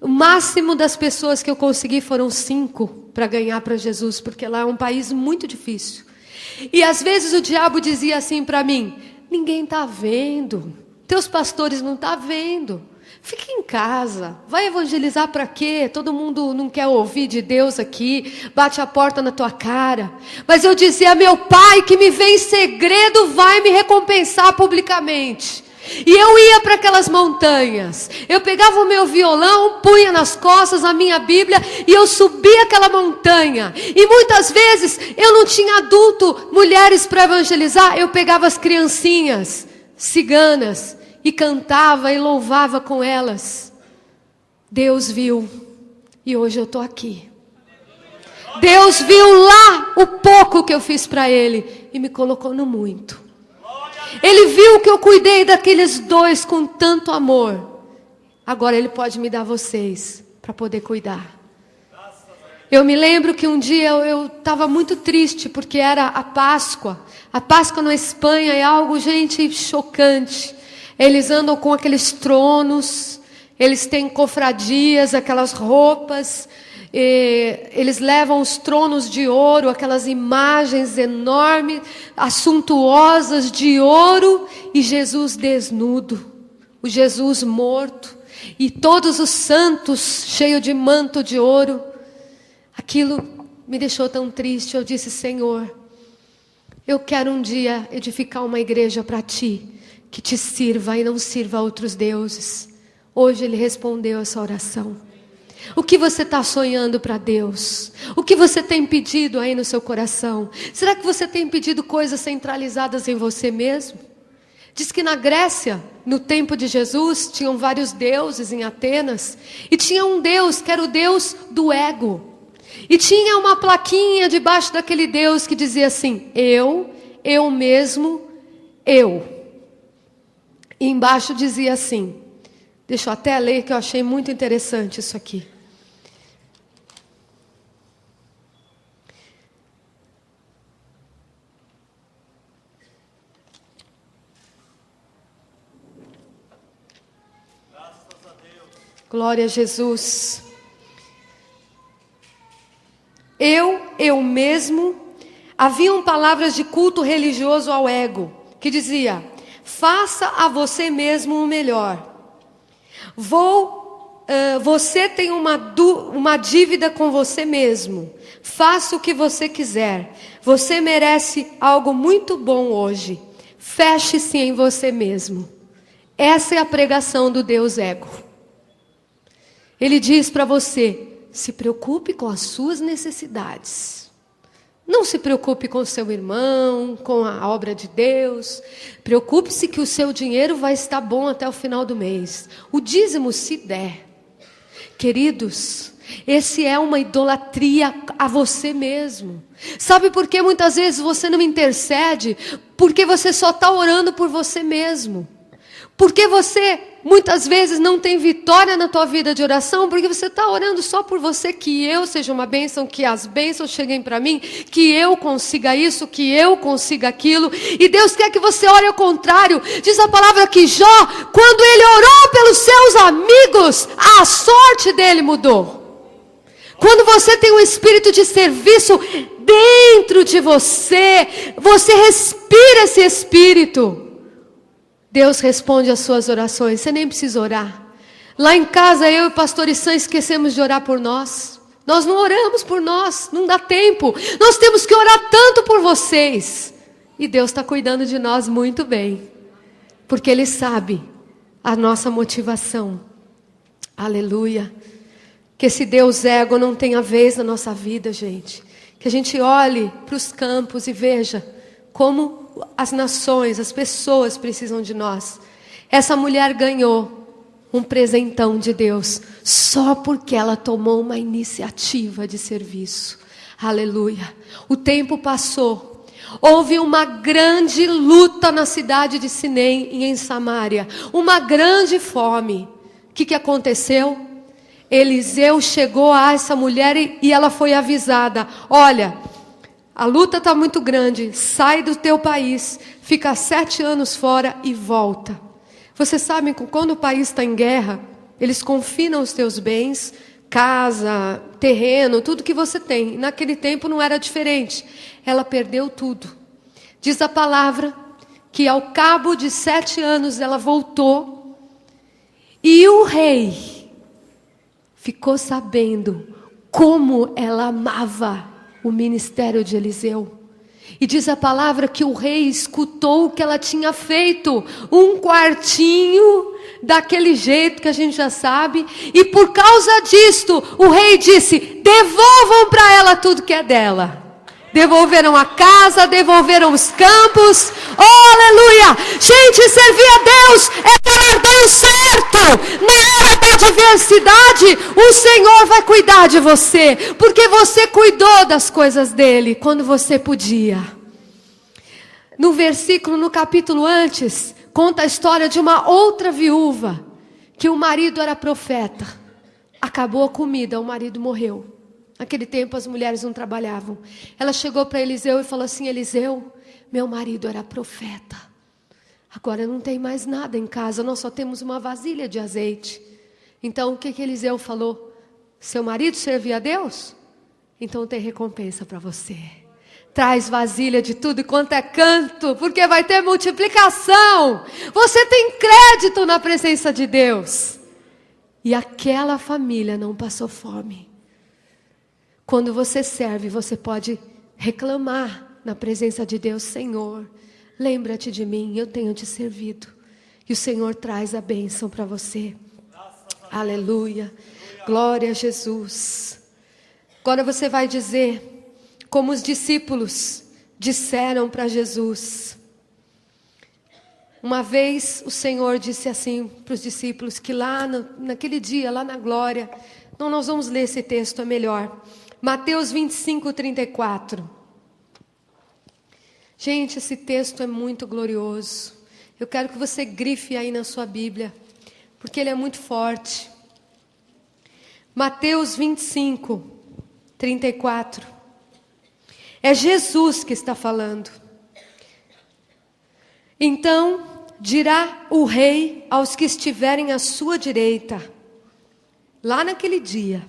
O máximo das pessoas que eu consegui foram 5 para ganhar para Jesus, porque lá é um país muito difícil. E às vezes o diabo dizia assim para mim, ninguém está vendo, Teus pastores não estão vendo. Fica em casa. Vai evangelizar para quê? Todo mundo não quer ouvir de Deus aqui. Bate a porta na tua cara. Mas eu dizia, meu Pai que me vê em segredo vai me recompensar publicamente. E eu ia para aquelas montanhas. Eu pegava o meu violão, punha nas costas a minha Bíblia e eu subia aquela montanha. E muitas vezes eu não tinha adulto, mulheres para evangelizar. Eu pegava as criancinhas ciganas e cantava e louvava com elas. Deus viu e hoje eu estou aqui. Deus viu lá o pouco que eu fiz para Ele e me colocou no muito. Ele viu que eu cuidei daqueles 2 com tanto amor. Agora Ele pode me dar vocês para poder cuidar. Eu me lembro que um dia eu estava muito triste porque era a Páscoa. A Páscoa na Espanha é algo, gente, chocante. Eles andam com aqueles tronos, eles têm cofradias, aquelas roupas, eles levam os tronos de ouro, aquelas imagens enormes, suntuosas de ouro, e Jesus desnudo, o Jesus morto, e todos os santos cheios de manto de ouro. Aquilo me deixou tão triste. Eu disse, Senhor, eu quero um dia edificar uma igreja para Ti, que Te sirva e não sirva a outros deuses. Hoje Ele respondeu essa oração. O que você está sonhando para Deus? O que você tem pedido aí no seu coração? Será que você tem pedido coisas centralizadas em você mesmo? Diz que na Grécia, no tempo de Jesus, tinham vários deuses em Atenas. E tinha um Deus que era o Deus do ego. E tinha uma plaquinha debaixo daquele Deus que dizia assim, eu mesmo, eu. E embaixo dizia assim, deixa eu até ler que eu achei muito interessante isso aqui. Glória a Jesus. Eu mesmo, haviam palavras de culto religioso ao ego, que dizia, faça a você mesmo o melhor. Você tem uma dívida com você mesmo. Faça o que você quiser. Você merece algo muito bom hoje. Feche-se em você mesmo. Essa é a pregação do Deus ego. Ele diz para você, se preocupe com as suas necessidades. Não se preocupe com o seu irmão, com a obra de Deus. Preocupe-se que o seu dinheiro vai estar bom até o final do mês. O dízimo se der. Queridos, esse é uma idolatria a você mesmo. Sabe por que muitas vezes você não intercede? Porque você só está orando por você mesmo. Porque você muitas vezes não tem vitória na tua vida de oração, porque você está orando só por você, que eu seja uma bênção, que as bênçãos cheguem para mim, que eu consiga isso, que eu consiga aquilo. E Deus quer que você ore ao contrário. Diz a palavra que Jó, quando ele orou pelos seus amigos, a sorte dele mudou. Quando você tem um espírito de serviço dentro de você, você respira esse espírito. Deus responde às suas orações, você nem precisa orar. Lá em casa, eu e o pastor Issan esquecemos de orar por nós. Nós não oramos por nós, não dá tempo. Nós temos que orar tanto por vocês. E Deus está cuidando de nós muito bem. Porque Ele sabe a nossa motivação. Aleluia. Que esse Deus ego não tenha vez na nossa vida, gente. Que a gente olhe para os campos e veja como as nações, as pessoas precisam de nós. Essa mulher ganhou um presentão de Deus só porque ela tomou uma iniciativa de serviço. Aleluia. O tempo passou. Houve uma grande luta na cidade de Sinem e em Samaria. Uma grande fome. O que aconteceu? Eliseu chegou a essa mulher e ela foi avisada. Olha, a luta está muito grande, sai do teu país, fica 7 anos fora e volta. Vocês sabem que quando o país está em guerra, eles confinam os teus bens, casa, terreno, tudo que você tem. Naquele tempo não era diferente. Ela perdeu tudo. Diz a palavra que ao cabo de 7 anos ela voltou, e o rei ficou sabendo como ela amava o ministério de Eliseu. E diz a palavra que o rei escutou o que ela tinha feito, um quartinho daquele jeito que a gente já sabe, e por causa disto, o rei disse: devolvam para ela tudo que é dela. Devolveram a casa, devolveram os campos. Oh, aleluia! Gente, servir a Deus é galardão certo. Na hora da adversidade, o Senhor vai cuidar de você, porque você cuidou das coisas dele quando você podia. No capítulo antes, conta a história de uma outra viúva, que o marido era profeta. Acabou a comida, o marido morreu. Naquele tempo as mulheres não trabalhavam. Ela chegou para Eliseu e falou assim: Eliseu, meu marido era profeta. Agora não tem mais nada em casa, nós só temos uma vasilha de azeite. Então o que Eliseu falou? Seu marido servia a Deus? Então tem recompensa para você. Traz vasilha de tudo e quanto é canto, porque vai ter multiplicação. Você tem crédito na presença de Deus. E aquela família não passou fome. Quando você serve, você pode reclamar na presença de Deus: Senhor, lembra-te de mim, eu tenho te servido. E o Senhor traz a bênção para você. Aleluia. Glória a Jesus. Agora você vai dizer, como os discípulos disseram para Jesus. Uma vez o Senhor disse assim para os discípulos, que lá naquele dia, lá na glória, então nós vamos ler esse texto, é melhor. Mateus 25, 34. Gente, esse texto é muito glorioso. Eu quero que você grife aí na sua Bíblia, porque ele é muito forte. Mateus 25, 34. É Jesus que está falando. Então dirá o rei aos que estiverem à sua direita, lá naquele dia: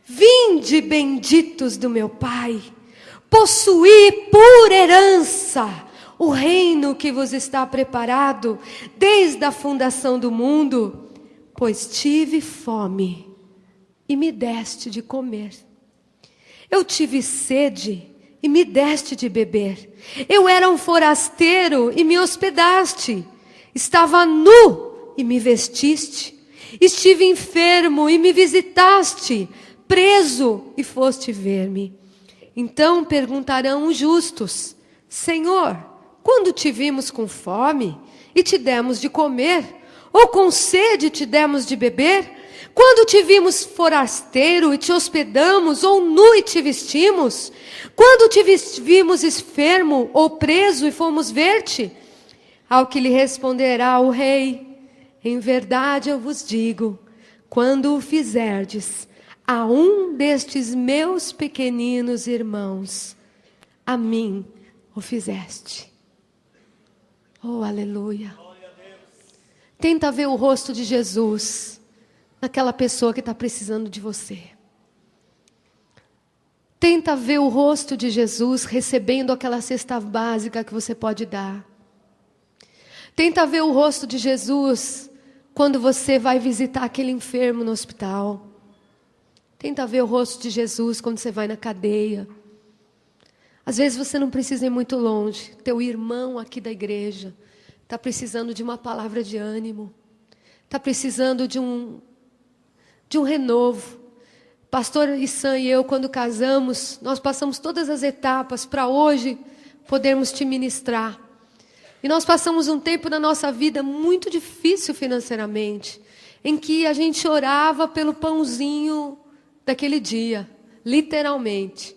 vinde, benditos do meu Pai, possuí por herança o reino que vos está preparado desde a fundação do mundo, pois tive fome e me deste de comer. Eu tive sede e me deste de beber. Eu era um forasteiro e me hospedaste. Estava nu e me vestiste. Estive enfermo e me visitaste. Preso e foste ver-me. Então perguntarão os justos: Senhor, quando te vimos com fome e te demos de comer? Ou com sede te demos de beber? Quando te vimos forasteiro e te hospedamos? Ou nu e te vestimos? Quando te vimos enfermo ou preso e fomos ver-te? Ao que lhe responderá o rei: em verdade eu vos digo, quando o fizerdes a um destes meus pequeninos irmãos, a mim o fizeste. Oh, aleluia. Tenta ver o rosto de Jesus naquela pessoa que está precisando de você. Tenta ver o rosto de Jesus recebendo aquela cesta básica que você pode dar. Tenta ver o rosto de Jesus quando você vai visitar aquele enfermo no hospital. Tenta ver o rosto de Jesus quando você vai na cadeia. Às vezes você não precisa ir muito longe. Teu irmão aqui da igreja está precisando de uma palavra de ânimo. Está precisando de um renovo. Pastor Issan e eu, quando casamos, nós passamos todas as etapas para hoje podermos te ministrar. E nós passamos um tempo na nossa vida muito difícil financeiramente, em que a gente orava pelo pãozinho daquele dia, literalmente.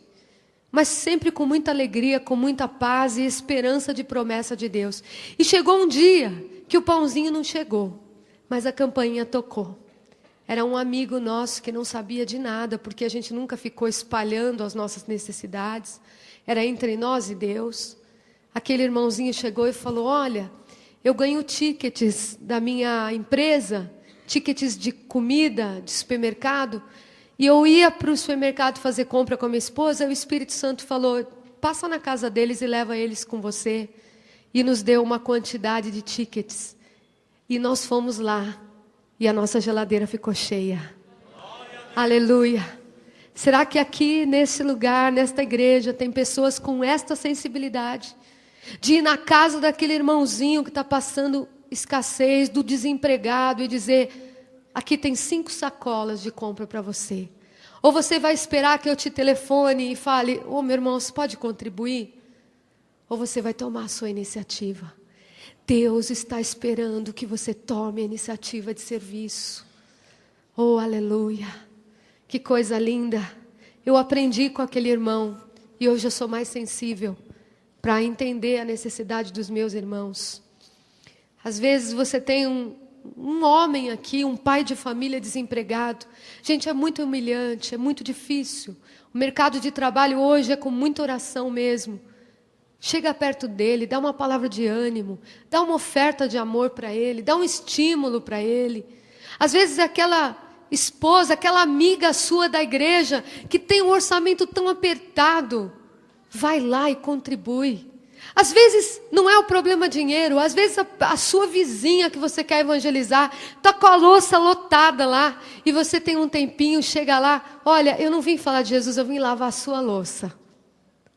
Mas sempre com muita alegria, com muita paz e esperança de promessa de Deus. E chegou um dia que o pãozinho não chegou, mas a campainha tocou. Era um amigo nosso que não sabia de nada, porque a gente nunca ficou espalhando as nossas necessidades. Era entre nós e Deus. Aquele irmãozinho chegou e falou: olha, eu ganho tickets da minha empresa, tickets de comida, de supermercado, e eu ia para o supermercado fazer compra com a minha esposa, e o Espírito Santo falou: passa na casa deles e leva eles com você. e nos deu uma quantidade de tickets. E nós fomos lá e a nossa geladeira ficou cheia. Aleluia. Será que aqui nesse lugar, nesta igreja, tem pessoas com esta sensibilidade de ir na casa daquele irmãozinho que está passando escassez, do desempregado, e dizer: aqui tem 5 sacolas de compra para você? Ou você vai esperar que eu te telefone e fale: ô meu irmão, você pode contribuir? Ou você vai tomar a sua iniciativa? Deus está esperando que você tome a iniciativa de serviço. Oh, aleluia. Que coisa linda. Eu aprendi com aquele irmão e hoje eu sou mais sensível para entender a necessidade dos meus irmãos. Às vezes você tem um homem aqui, um pai de família desempregado. Gente, é muito humilhante, é muito difícil. O mercado de trabalho hoje é com muita oração mesmo. Chega perto dele, dá uma palavra de ânimo, dá uma oferta de amor para ele, dá um estímulo para ele. Às vezes é aquela esposa, aquela amiga sua da igreja, que tem um orçamento tão apertado, vai lá e contribui. Às vezes não é o problema dinheiro, às vezes a sua vizinha que você quer evangelizar está com a louça lotada lá, e você tem um tempinho, chega lá: olha, eu não vim falar de Jesus, eu vim lavar a sua louça.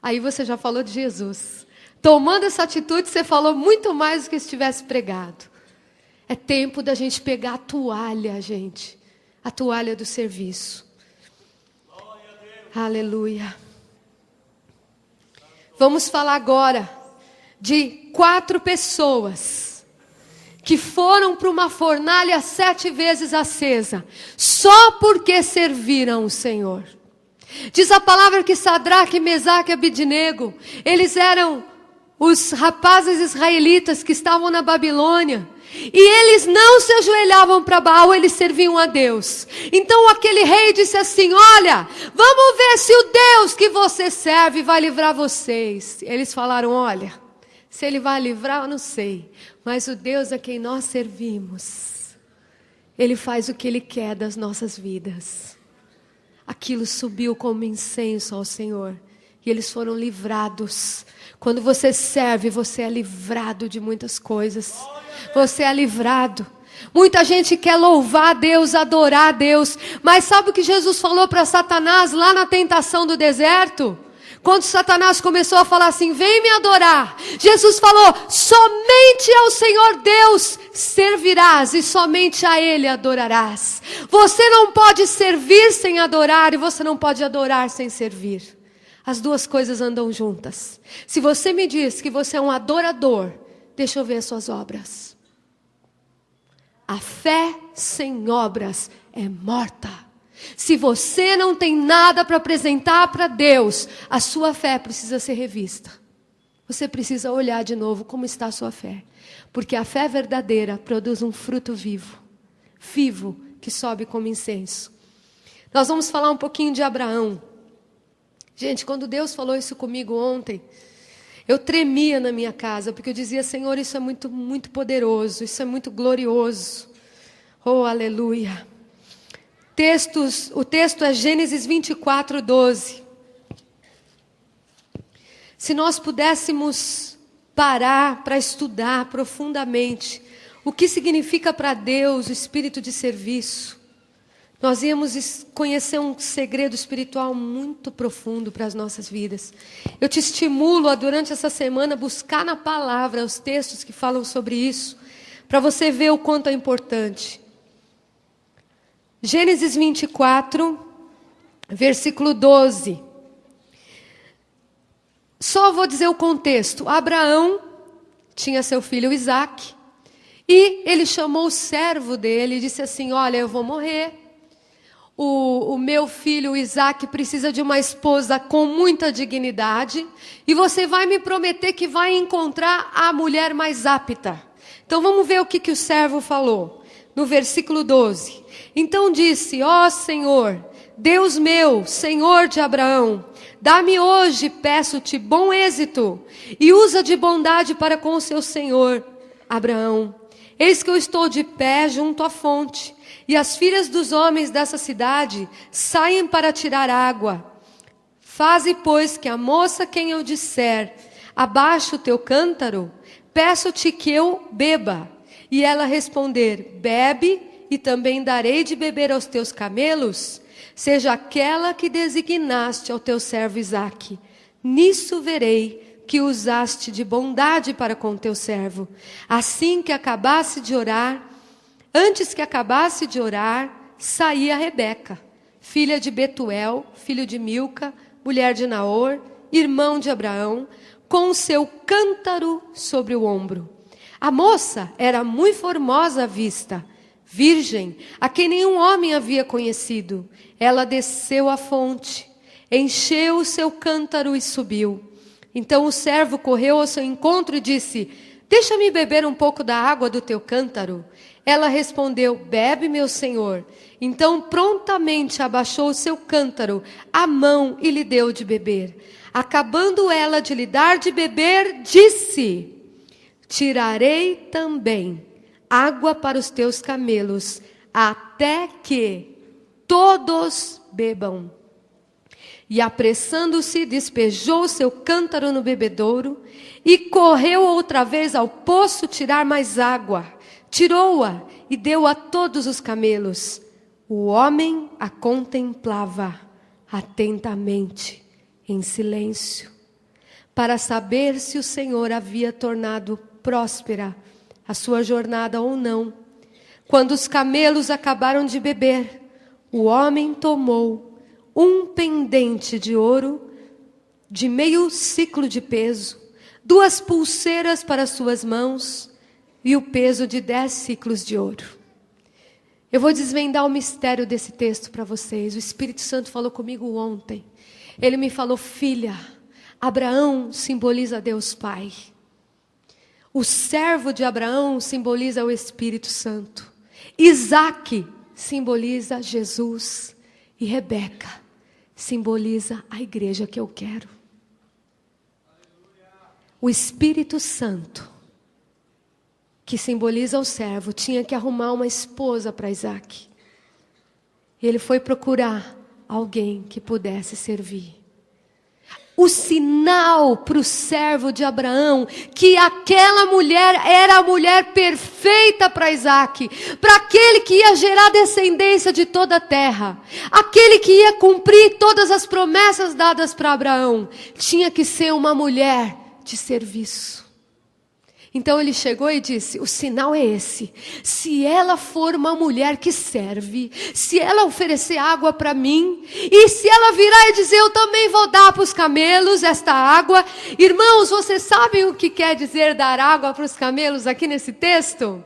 Aí você já falou de Jesus. Tomando essa atitude, você falou muito mais do que se tivesse pregado. É tempo da gente pegar a toalha, gente. A toalha do serviço. Aleluia. Vamos falar agora de 4 pessoas que foram para uma fornalha 7 vezes acesa, só porque serviram o Senhor. Diz a palavra que Sadraque, Mesaque e Abidnego, eles eram os rapazes israelitas que estavam na Babilônia, e eles não se ajoelhavam para Baal, eles serviam a Deus. Então aquele rei disse assim: olha, vamos ver se o Deus que você serve vai livrar vocês. Eles falaram: olha, se ele vai livrar eu não sei, mas o Deus a quem nós servimos, ele faz o que ele quer das nossas vidas. Aquilo subiu como incenso ao Senhor, e eles foram livrados. Quando você serve, você é livrado de muitas coisas. Você é livrado. Muita gente quer louvar a Deus, adorar a Deus, mas sabe o que Jesus falou para Satanás lá na tentação do deserto? Quando Satanás começou a falar assim: vem me adorar, Jesus falou: somente ao Senhor Deus servirás e somente a Ele adorarás. Você não pode servir sem adorar, e você não pode adorar sem servir. As duas coisas andam juntas. Se você me diz que você é um adorador, deixa eu ver as suas obras. A fé sem obras é morta. Se você não tem nada para apresentar para Deus, a sua fé precisa ser revista. Você precisa olhar de novo como está a sua fé. Porque a fé verdadeira produz um fruto vivo. Vivo, que sobe como incenso. Nós vamos falar um pouquinho de Abraão. Gente, quando Deus falou isso comigo ontem, eu tremia na minha casa, porque eu dizia: Senhor, isso é muito, muito poderoso, isso é muito glorioso. Oh, aleluia. O texto é Gênesis 24, 12. Se nós pudéssemos parar para estudar profundamente o que significa para Deus o espírito de serviço, nós íamos conhecer um segredo espiritual muito profundo para as nossas vidas. Eu te estimulo a, durante essa semana, buscar na palavra os textos que falam sobre isso, para você ver o quanto é importante. Gênesis 24, versículo 12. Só vou dizer o contexto. Abraão tinha seu filho Isaque, e ele chamou o servo dele e disse assim: olha, eu vou morrer. O meu filho Isaque precisa de uma esposa com muita dignidade, e você vai me prometer que vai encontrar a mulher mais apta. Então vamos ver o que o servo falou. No versículo 12. Então disse: ó Senhor, Deus meu, Senhor de Abraão, dá-me hoje, peço-te, bom êxito, e usa de bondade para com o seu senhor Abraão. Eis que eu estou de pé junto à fonte, e as filhas dos homens dessa cidade saem para tirar água. Faze, pois, que a moça quem eu disser: abaixa o teu cântaro, peço-te que eu beba. E ela responder: bebe, e também darei de beber aos teus camelos. Seja aquela que designaste ao teu servo Isaque. Nisso verei que usaste de bondade para com teu servo. Assim que acabasse de orar, antes que acabasse de orar, saía Rebeca, filha de Betuel, filho de Milca, mulher de Naor, irmão de Abraão, com o seu cântaro sobre o ombro. A moça era muito formosa à vista, virgem, a quem nenhum homem havia conhecido. Ela desceu à fonte, encheu o seu cântaro e subiu. Então o servo correu ao seu encontro e disse: deixa-me beber um pouco da água do teu cântaro. Ela respondeu: bebe, meu senhor. Então prontamente abaixou o seu cântaro, a mão, e lhe deu de beber. Acabando ela de lhe dar de beber, disse: tirarei também água para os teus camelos, até que todos bebam. E apressando-se, despejou o seu cântaro no bebedouro e correu outra vez ao poço tirar mais água. Tirou-a e deu a todos os camelos. O homem a contemplava atentamente, em silêncio, para saber se o Senhor havia tornado próspera a sua jornada ou não. Quando os camelos acabaram de beber, o homem tomou um pendente de ouro de meio siclo de peso, 2 pulseiras para suas mãos e o peso de 10 siclos de ouro. Eu vou desvendar o mistério desse texto para vocês. O Espírito Santo falou comigo ontem. Ele me falou: filha, Abraão simboliza Deus Pai. O servo de Abraão simboliza o Espírito Santo. Isaque simboliza Jesus. E Rebeca simboliza a igreja que eu quero. O Espírito Santo, que simboliza o servo, tinha que arrumar uma esposa para Isaque. E ele foi procurar alguém que pudesse servir. O sinal para o servo de Abraão, que aquela mulher era a mulher perfeita para Isaque, para aquele que ia gerar descendência de toda a terra, aquele que ia cumprir todas as promessas dadas para Abraão, tinha que ser uma mulher de serviço. Então ele chegou e disse: o sinal é esse, se ela for uma mulher que serve, se ela oferecer água para mim, e se ela virar e dizer: eu também vou dar para os camelos esta água. Irmãos, vocês sabem o que quer dizer dar água para os camelos aqui nesse texto?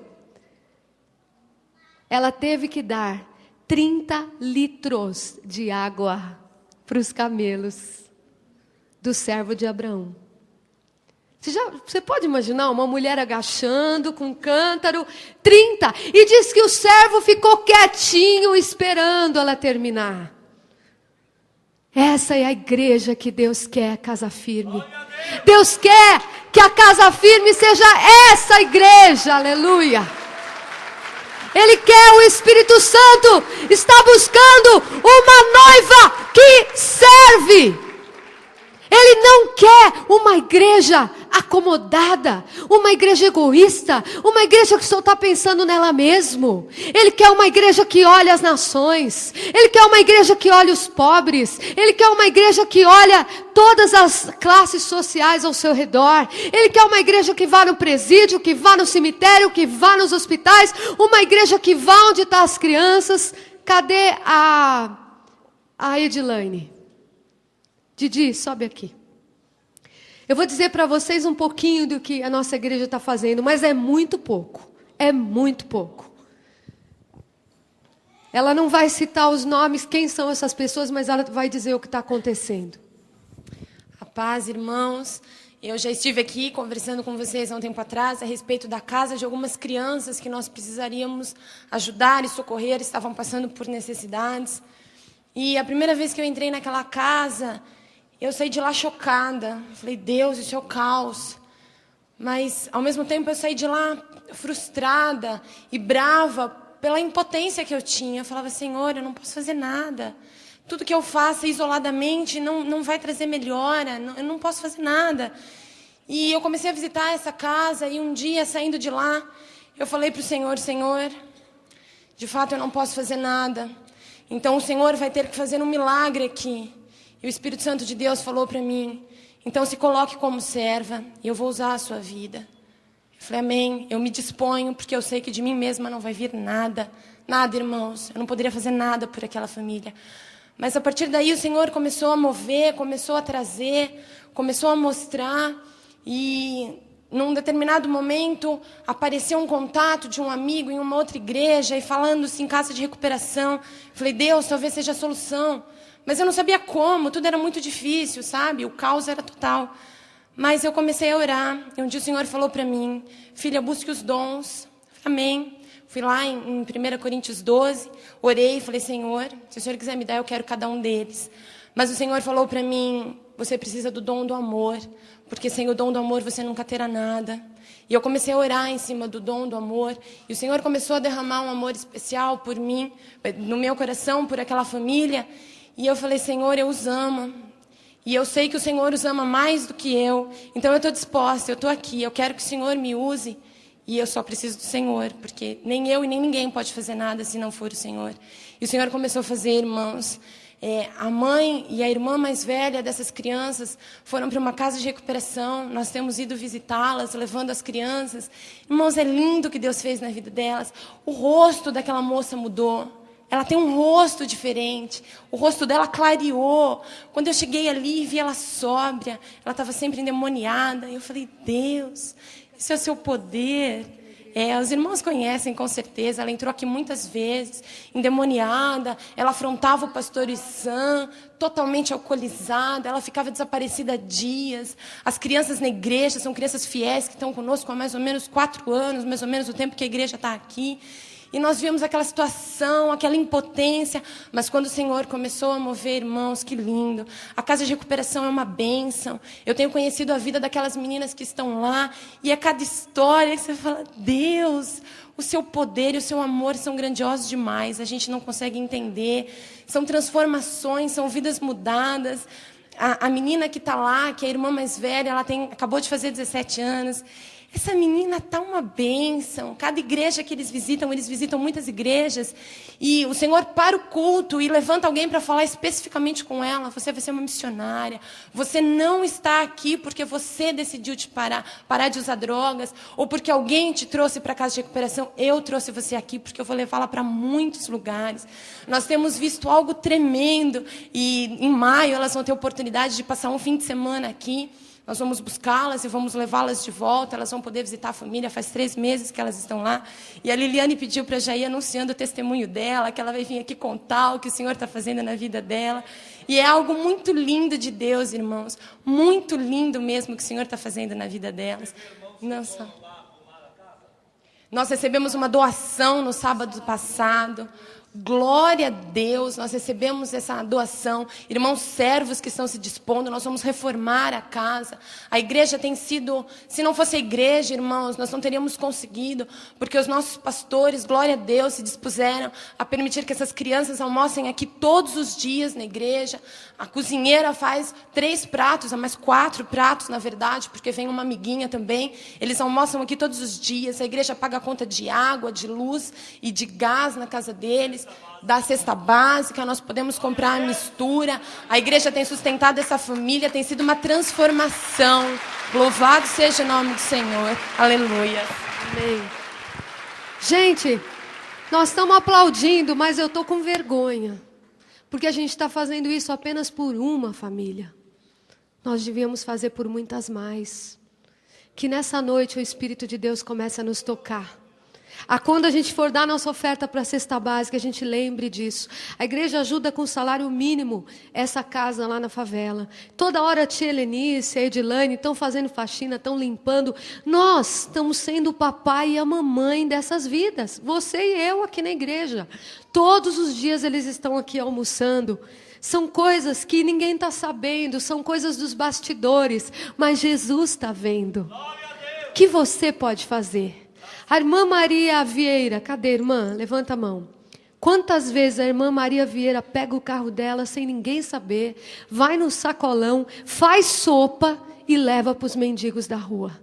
Ela teve que dar 30 litros de água para os camelos do servo de Abraão. Você pode imaginar uma mulher agachando com um cântaro, 30, e diz que o servo ficou quietinho esperando ela terminar. Essa é a igreja que Deus quer, Casa Firme. Deus quer que a Casa Firme seja essa igreja, aleluia. Ele quer, o Espírito Santo está buscando uma noiva que serve. Ele não quer uma igreja acomodada, uma igreja egoísta, uma igreja que só está pensando nela mesmo. Ele quer uma igreja que olha as nações, ele quer uma igreja que olha os pobres, ele quer uma igreja que olha todas as classes sociais ao seu redor, ele quer uma igreja que vá no presídio, que vá no cemitério, que vá nos hospitais, uma igreja que vá onde estão as crianças. Cadê a Edilane? Didi, sobe aqui. Eu vou dizer para vocês um pouquinho do que a nossa igreja está fazendo, mas é muito pouco. É muito pouco. Ela não vai citar os nomes, quem são essas pessoas, mas ela vai dizer o que está acontecendo. A paz, irmãos. Eu já estive aqui conversando com vocês há um tempo atrás a respeito da casa de algumas crianças que nós precisaríamos ajudar e socorrer, estavam passando por necessidades. E a primeira vez que eu entrei naquela casa, eu saí de lá chocada. Falei: Deus, isso é o caos. Mas, ao mesmo tempo, eu saí de lá frustrada e brava pela impotência que eu tinha. Eu falava: Senhor, eu não posso fazer nada. Tudo que eu faça isoladamente não vai trazer melhora. Eu não posso fazer nada. E eu comecei a visitar essa casa e um dia, saindo de lá, eu falei para o Senhor, Senhor, de fato eu não posso fazer nada. Então o Senhor vai ter que fazer um milagre aqui. E o Espírito Santo de Deus falou para mim, então se coloque como serva e eu vou usar a sua vida. Eu falei, amém, eu me disponho porque eu sei que de mim mesma não vai vir nada. Nada, irmãos, eu não poderia fazer nada por aquela família. Mas a partir daí o Senhor começou a mover, começou a trazer, começou a mostrar. E num determinado momento apareceu um contato de um amigo em uma outra igreja e falando-se em casa de recuperação. Eu falei, Deus, talvez seja a solução. Mas eu não sabia como, tudo era muito difícil, sabe? O caos era total. Mas eu comecei a orar. E um dia o Senhor falou para mim, filha, busque os dons. Amém. Fui lá em 1 Coríntios 12, orei e falei, Senhor, se o Senhor quiser me dar, eu quero cada um deles. Mas o Senhor falou para mim, você precisa do dom do amor, porque sem o dom do amor você nunca terá nada. E eu comecei a orar em cima do dom do amor, e o Senhor começou a derramar um amor especial por mim, no meu coração, por aquela família. E eu falei, Senhor, eu os amo. E eu sei que o Senhor os ama mais do que eu. Então eu estou disposta, eu estou aqui, eu quero que o Senhor me use. E eu só preciso do Senhor, porque nem eu e nem ninguém pode fazer nada se não for o Senhor. E o Senhor começou a fazer, irmãos. A mãe e a irmã mais velha dessas crianças foram para uma casa de recuperação. Nós temos ido visitá-las, levando as crianças. Irmãos, é lindo o que Deus fez na vida delas. O rosto daquela moça mudou. Ela tem um rosto diferente. O rosto dela clareou. Quando eu cheguei ali e vi ela sóbria, ela estava sempre endemoniada. E eu falei, Deus, esse é o seu poder. Os irmãos conhecem com certeza. Ela entrou aqui muitas vezes, endemoniada. Ela afrontava o pastor Issan, totalmente alcoolizada. Ela ficava desaparecida há dias. As crianças na igreja são crianças fiéis que estão conosco há mais ou menos 4 anos, mais ou menos o tempo que a igreja está aqui. E nós vimos aquela situação, aquela impotência. Mas quando o Senhor começou a mover, irmãos, que lindo. A casa de recuperação é uma bênção. Eu tenho conhecido a vida daquelas meninas que estão lá. E é cada história que você fala, Deus, o seu poder e o seu amor são grandiosos demais. A gente não consegue entender. São transformações, são vidas mudadas. A menina que está lá, que é a irmã mais velha, ela acabou de fazer 17 anos. Essa menina está uma bênção. Cada igreja que eles visitam muitas igrejas. E o Senhor para o culto e levanta alguém para falar especificamente com ela. Você vai ser uma missionária. Você não está aqui porque você decidiu te parar de usar drogas, ou porque alguém te trouxe para a casa de recuperação. Eu trouxe você aqui porque eu vou levá-la para muitos lugares. Nós temos visto algo tremendo. E em maio elas vão ter oportunidade de passar um fim de semana aqui. Nós vamos buscá-las e vamos levá-las de volta. Elas vão poder visitar a família. Faz 3 meses que elas estão lá. E a Liliane pediu para já ir anunciando o testemunho dela, que ela vai vir aqui contar o que o Senhor está fazendo na vida dela. E é algo muito lindo de Deus, irmãos. Muito lindo mesmo que o Senhor está fazendo na vida delas. Nossa. Nós recebemos uma doação no sábado passado. Glória a Deus, nós recebemos essa doação. Irmãos servos que estão se dispondo, nós vamos reformar a casa. A igreja tem sido, se não fosse a igreja, irmãos, nós não teríamos conseguido, porque os nossos pastores, glória a Deus, se dispuseram a permitir que essas crianças almocem aqui todos os dias na igreja. A cozinheira faz 3 pratos, mais 4 pratos, na verdade, porque vem uma amiguinha também. Eles almoçam aqui todos os dias. A igreja paga a conta de água, de luz e de gás na casa deles. Da cesta básica, nós podemos comprar a mistura. A igreja tem sustentado essa família, tem sido uma transformação. Louvado seja o nome do Senhor. Aleluia. Amém. Gente, nós estamos aplaudindo, mas eu estou com vergonha. Porque a gente está fazendo isso apenas por uma família. Nós devíamos fazer por muitas mais. Que nessa noite o Espírito de Deus comece a nos tocar. Quando a gente for dar nossa oferta para a cesta básica, a gente lembre disso. A igreja ajuda com salário mínimo essa casa lá na favela. Toda hora a tia Helenice, a Edilane estão fazendo faxina, estão limpando. Nós estamos sendo o papai e a mamãe dessas vidas. Você e eu aqui na igreja. Todos os dias eles estão aqui almoçando. São coisas que ninguém está sabendo, são coisas dos bastidores, mas Jesus está vendo. O que você pode fazer? A irmã Maria Vieira, cadê, irmã? Levanta a mão. Quantas vezes a irmã Maria Vieira pega o carro dela sem ninguém saber, vai no sacolão, faz sopa e leva para os mendigos da rua.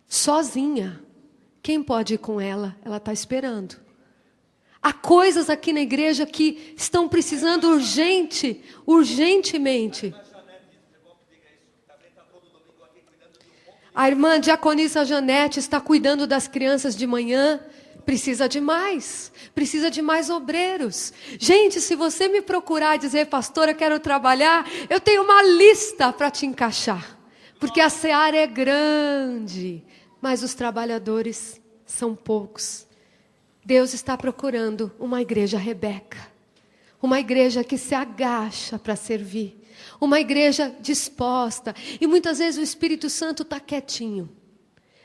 Sozinha. Quem pode ir com ela? Ela está esperando. Há coisas aqui na igreja que estão precisando urgentemente. A irmã diaconisa Janete está cuidando das crianças de manhã. Precisa de mais obreiros. Gente, se você me procurar e dizer, pastora, quero trabalhar, eu tenho uma lista para te encaixar. Porque a seara é grande, mas os trabalhadores são poucos. Deus está procurando uma igreja Rebeca. Uma igreja que se agacha para servir. Uma igreja disposta. E muitas vezes o Espírito Santo está quietinho.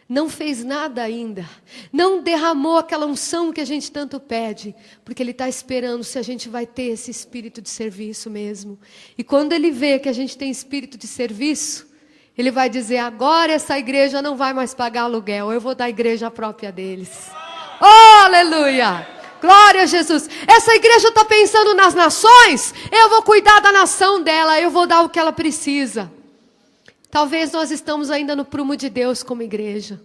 Não fez nada ainda. Não derramou aquela unção que a gente tanto pede. Porque Ele está esperando se a gente vai ter esse espírito de serviço mesmo. E quando Ele vê que a gente tem espírito de serviço, Ele vai dizer, agora essa igreja não vai mais pagar aluguel. Eu vou dar a igreja própria deles. Oh, aleluia! Glória a Jesus. Essa igreja está pensando nas nações. Eu vou cuidar da nação dela. Eu vou dar o que ela precisa. Talvez nós estamos ainda no prumo de Deus como igreja.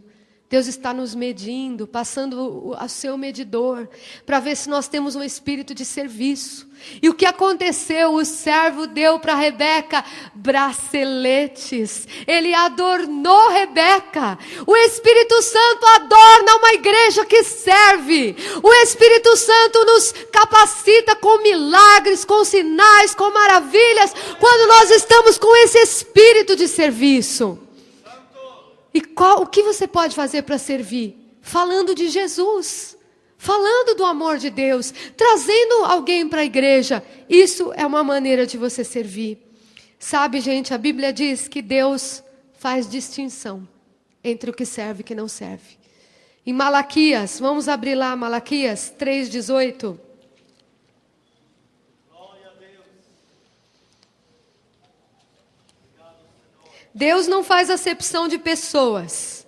Deus está nos medindo, passando o seu medidor, para ver se nós temos um espírito de serviço. E o que aconteceu? O servo deu para Rebeca braceletes. Ele adornou Rebeca. O Espírito Santo adorna uma igreja que serve. O Espírito Santo nos capacita com milagres, com sinais, com maravilhas, quando nós estamos com esse espírito de serviço. E o que você pode fazer para servir? Falando de Jesus, falando do amor de Deus, trazendo alguém para a igreja. Isso é uma maneira de você servir. Sabe, gente, a Bíblia diz que Deus faz distinção entre o que serve e o que não serve. Em Malaquias, vamos abrir lá Malaquias 3,18. Deus não faz acepção de pessoas,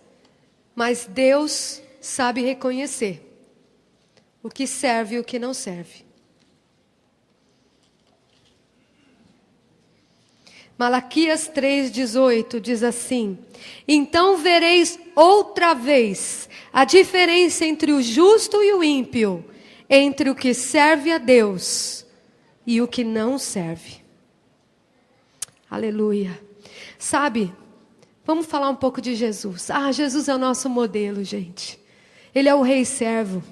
mas Deus sabe reconhecer o que serve e o que não serve. Malaquias 3,18 diz assim: então vereis outra vez a diferença entre o justo e o ímpio, entre o que serve a Deus e o que não serve. Aleluia. Sabe, vamos falar um pouco de Jesus. Jesus é o nosso modelo, gente. Ele é o rei servo.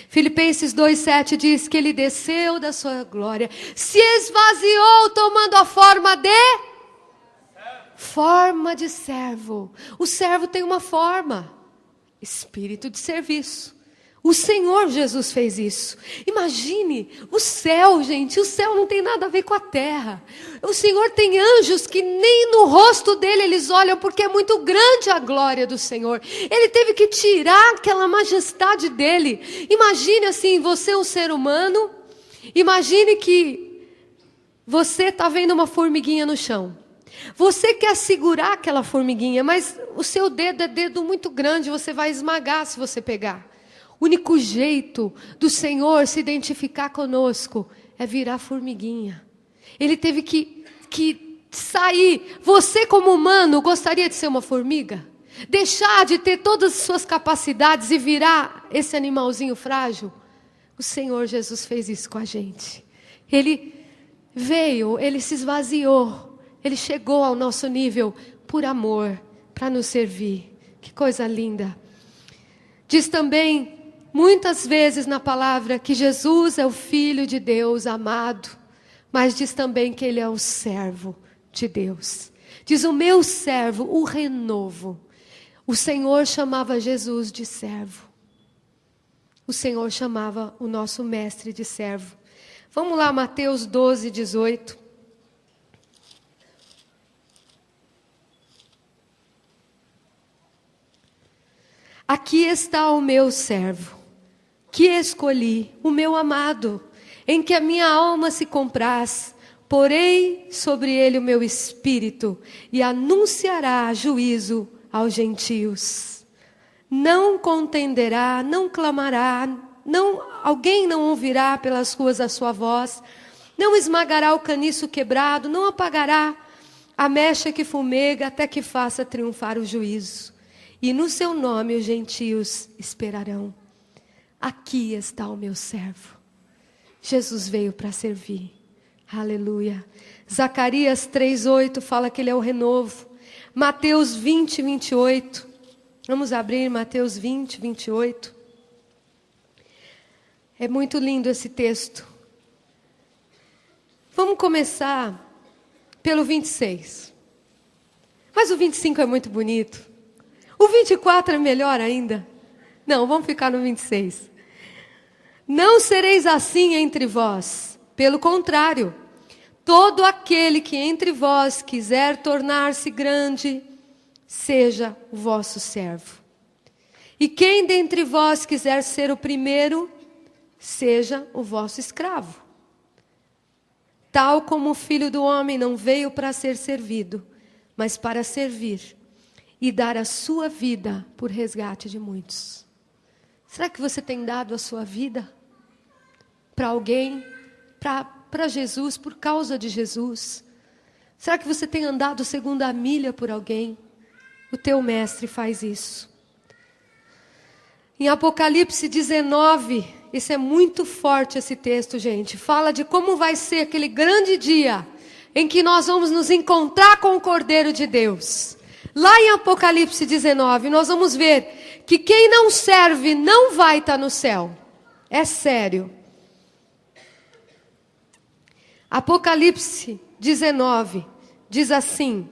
Filipenses 2,7 diz que ele desceu da sua glória, se esvaziou tomando a forma de servo. O servo tem uma forma, espírito de serviço. O Senhor Jesus fez isso. Imagine o céu, gente. O céu não tem nada a ver com a terra. O Senhor tem anjos que nem no rosto dele eles olham, porque é muito grande a glória do Senhor. Ele teve que tirar aquela majestade dele. Imagine assim, você é um ser humano. Imagine que você está vendo uma formiguinha no chão. Você quer segurar aquela formiguinha, mas o seu dedo é dedo muito grande. Você vai esmagar se você pegar. O único jeito do Senhor se identificar conosco é virar formiguinha. Ele teve que sair. Você, como humano, gostaria de ser uma formiga? Deixar de ter todas as suas capacidades e virar esse animalzinho frágil? O Senhor Jesus fez isso com a gente. Ele veio, ele se esvaziou. Ele chegou ao nosso nível por amor, para nos servir. Que coisa linda. Diz também muitas vezes na palavra que Jesus é o Filho de Deus amado, mas diz também que Ele é o servo de Deus. Diz o meu servo, o renovo. O Senhor chamava Jesus de servo. O Senhor chamava o nosso mestre de servo. Vamos lá, Mateus 12:18. Aqui está o meu servo, que escolhi, o meu amado, em que a minha alma se compraz. Porei sobre ele o meu espírito e anunciará juízo aos gentios. Não contenderá, não clamará alguém não ouvirá pelas ruas a sua voz, não esmagará o caniço quebrado, não apagará a mecha que fumega até que faça triunfar o juízo. E no seu nome os gentios esperarão. Aqui está o meu servo. Jesus veio para servir. Aleluia. Zacarias 3:8 fala que ele é o renovo. Mateus 20:28. Vamos abrir Mateus 20:28. É muito lindo esse texto. Vamos começar pelo 26. Mas o 25 é muito bonito. O 24 é melhor ainda. Não, vamos ficar no 26. Não sereis assim entre vós. Pelo contrário, todo aquele que entre vós quiser tornar-se grande, seja o vosso servo. E quem dentre vós quiser ser o primeiro, seja o vosso escravo. Tal como o Filho do Homem não veio para ser servido, mas para servir e dar a sua vida por resgate de muitos. Será que você tem dado a sua vida para alguém, para Jesus, por causa de Jesus? Será que você tem andado segundo a milha por alguém? O teu mestre faz isso. Em Apocalipse 19, isso é muito forte esse texto, gente. Fala de como vai ser aquele grande dia em que nós vamos nos encontrar com o Cordeiro de Deus. Lá em Apocalipse 19, nós vamos ver que quem não serve não vai estar no céu. É sério. Apocalipse 19 diz assim,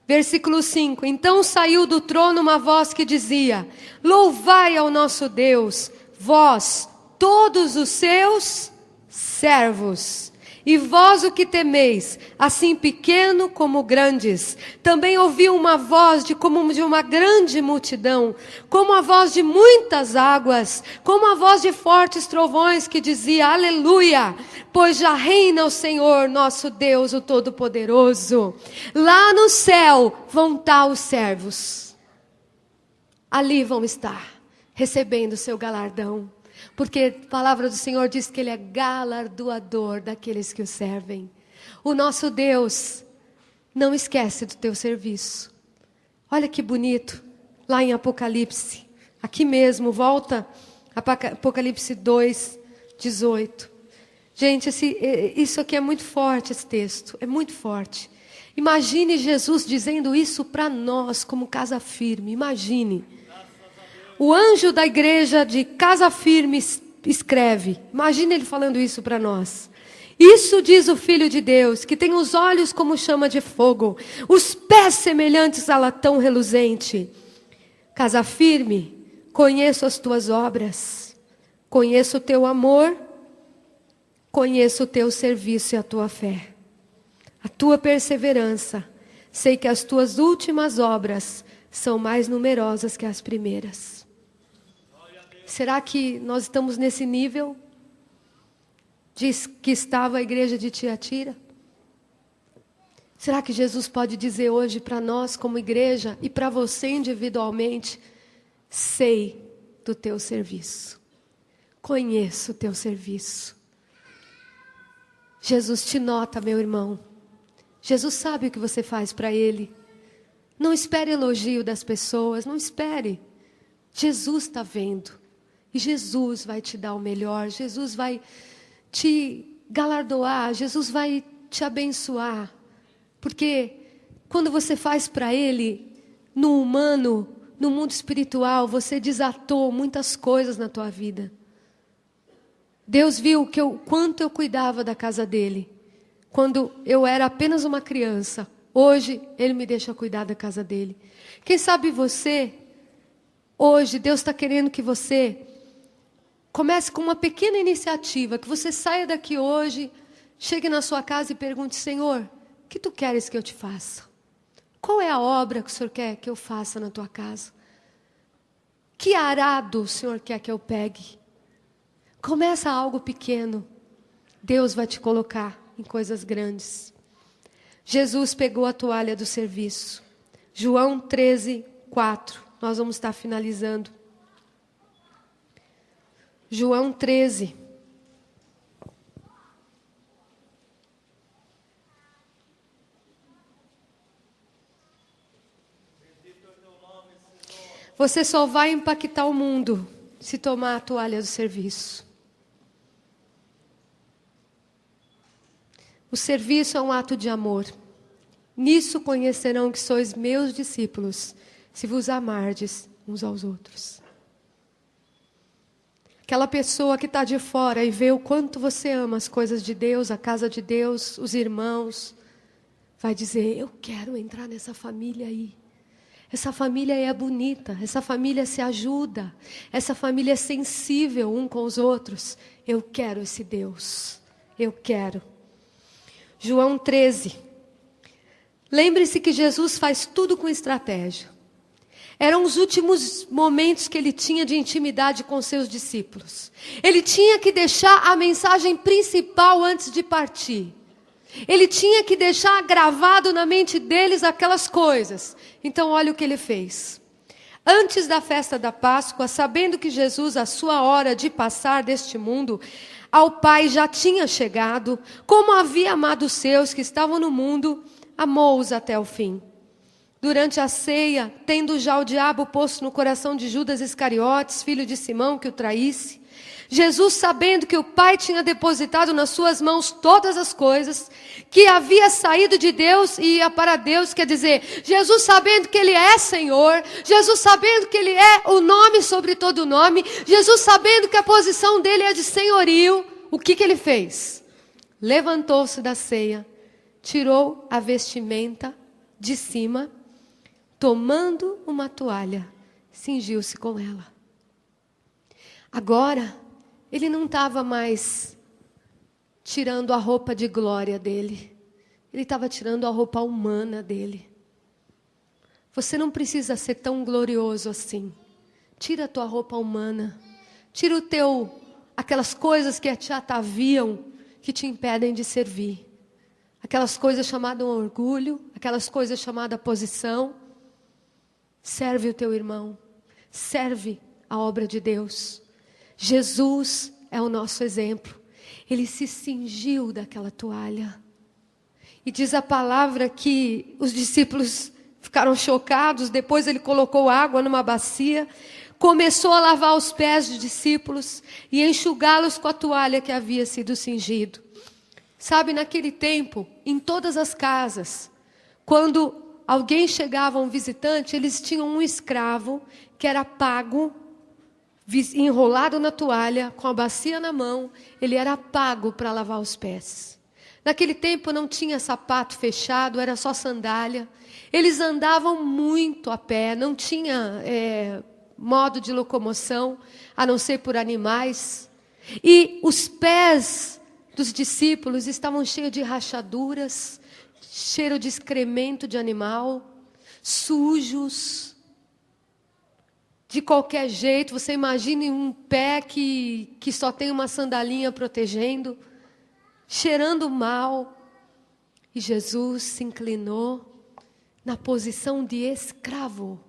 versículo 5: Então saiu do trono uma voz que dizia: Louvai ao nosso Deus, vós, todos os seus servos, e vós o que temeis, assim pequeno como grandes. Também ouvi uma voz como de uma grande multidão, como a voz de muitas águas, como a voz de fortes trovões, que dizia: Aleluia, pois já reina o Senhor, nosso Deus, o Todo-Poderoso. Lá no céu vão estar os servos. Ali vão estar, recebendo o seu galardão. Porque a palavra do Senhor diz que Ele é galardoador daqueles que o servem. O nosso Deus não esquece do teu serviço. Olha que bonito, lá em Apocalipse. Aqui mesmo, volta, Apocalipse 2:18. Gente, isso aqui é muito forte, esse texto. É muito forte. Imagine Jesus dizendo isso para nós, como Casa Firme. Imagine. O anjo da igreja de Casa Firme escreve. Imagina ele falando isso para nós. Isso diz o Filho de Deus, que tem os olhos como chama de fogo, os pés semelhantes a latão reluzente. Casa Firme, conheço as tuas obras, conheço o teu amor, conheço o teu serviço e a tua fé, a tua perseverança. Sei que as tuas últimas obras são mais numerosas que as primeiras. Será que nós estamos nesse nível que estava a igreja de Tiatira? Será que Jesus pode dizer hoje para nós como igreja e para você individualmente: sei do teu serviço, conheço o teu serviço. Jesus te nota, meu irmão. Jesus sabe o que você faz para Ele. Não espere elogio das pessoas, não espere. Jesus está vendo. E Jesus vai te dar o melhor. Jesus vai te galardoar. Jesus vai te abençoar. Porque quando você faz para Ele, no humano, no mundo espiritual, você desatou muitas coisas na tua vida. Deus viu quanto eu cuidava da casa dele. Quando eu era apenas uma criança. Hoje, Ele me deixa cuidar da casa dele. Quem sabe você, hoje, Deus está querendo que você comece com uma pequena iniciativa. Que você saia daqui hoje, chegue na sua casa e pergunte: Senhor, o que Tu queres que eu te faça? Qual é a obra que o Senhor quer que eu faça na tua casa? Que arado o Senhor quer que eu pegue? Começa algo pequeno. Deus vai te colocar em coisas grandes. Jesus pegou a toalha do serviço. João 13:4. Nós vamos estar finalizando. João 13. Você só vai impactar o mundo se tomar a toalha do serviço. O serviço é um ato de amor. Nisso conhecerão que sois meus discípulos, se vos amardes uns aos outros. Aquela pessoa que está de fora e vê o quanto você ama as coisas de Deus, a casa de Deus, os irmãos, vai dizer, eu quero entrar nessa família aí. Essa família é bonita, essa família se ajuda, essa família é sensível um com os outros. Eu quero esse Deus, eu quero. João 13. Lembre-se que Jesus faz tudo com estratégia. Eram os últimos momentos que ele tinha de intimidade com seus discípulos. Ele tinha que deixar a mensagem principal antes de partir. Ele tinha que deixar gravado na mente deles aquelas coisas. Então olha o que ele fez. Antes da festa da Páscoa, sabendo que Jesus, a sua hora de passar deste mundo ao Pai já tinha chegado, como havia amado os seus que estavam no mundo, amou-os até o fim. Durante a ceia, tendo já o diabo posto no coração de Judas Iscariotes, filho de Simão, que o traísse, Jesus, sabendo que o Pai tinha depositado nas suas mãos todas as coisas, que havia saído de Deus e ia para Deus, quer dizer, Jesus sabendo que Ele é Senhor, Jesus sabendo que Ele é o nome sobre todo nome, Jesus sabendo que a posição dEle é de senhorio, o que Ele fez? Levantou-se da ceia, tirou a vestimenta de cima, tomando uma toalha, cingiu-se com ela. Agora, ele não estava mais tirando a roupa de glória dele. Ele estava tirando a roupa humana dele. Você não precisa ser tão glorioso assim. Tira a tua roupa humana. Tira aquelas coisas que te ataviam, que te impedem de servir. Aquelas coisas chamadas orgulho, aquelas coisas chamadas posição. Serve o teu irmão. Serve a obra de Deus. Jesus é o nosso exemplo. Ele se cingiu daquela toalha. E diz a palavra que os discípulos ficaram chocados. Depois ele colocou água numa bacia, começou a lavar os pés dos discípulos e enxugá-los com a toalha que havia sido cingido. Sabe, naquele tempo, em todas as casas, quando alguém chegava, um visitante, eles tinham um escravo que era pago, enrolado na toalha, com a bacia na mão, ele era pago para lavar os pés. Naquele tempo não tinha sapato fechado, era só sandália. Eles andavam muito a pé, não tinha modo de locomoção, a não ser por animais. E os pés dos discípulos estavam cheios de rachaduras, cheiro de excremento de animal, sujos. De qualquer jeito, você imagine um pé que só tem uma sandalinha protegendo, cheirando mal. E Jesus se inclinou na posição de escravo.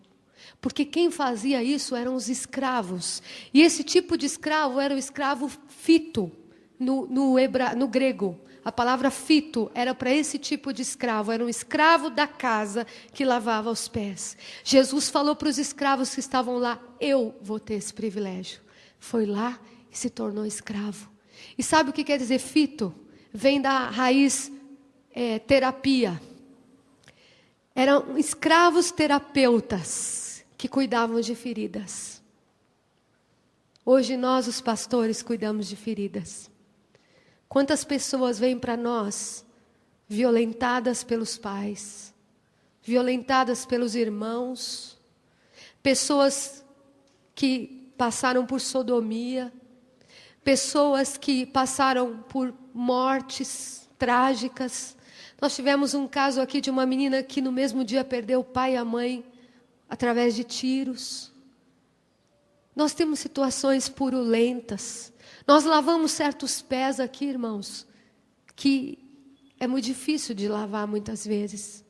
Porque quem fazia isso eram os escravos. E esse tipo de escravo era o escravo fito, no grego. A palavra fito era para esse tipo de escravo. Era um escravo da casa que lavava os pés. Jesus falou para os escravos que estavam lá, eu vou ter esse privilégio. Foi lá e se tornou escravo. E sabe o que quer dizer fito? Vem da raiz terapia. Eram escravos terapeutas que cuidavam de feridas. Hoje nós, os pastores, cuidamos de feridas. Quantas pessoas vêm para nós violentadas pelos pais, violentadas pelos irmãos, pessoas que passaram por sodomia, pessoas que passaram por mortes trágicas. Nós tivemos um caso aqui de uma menina que no mesmo dia perdeu o pai e a mãe através de tiros. Nós temos situações purulentas. Nós lavamos certos pés aqui, irmãos, que é muito difícil de lavar muitas vezes.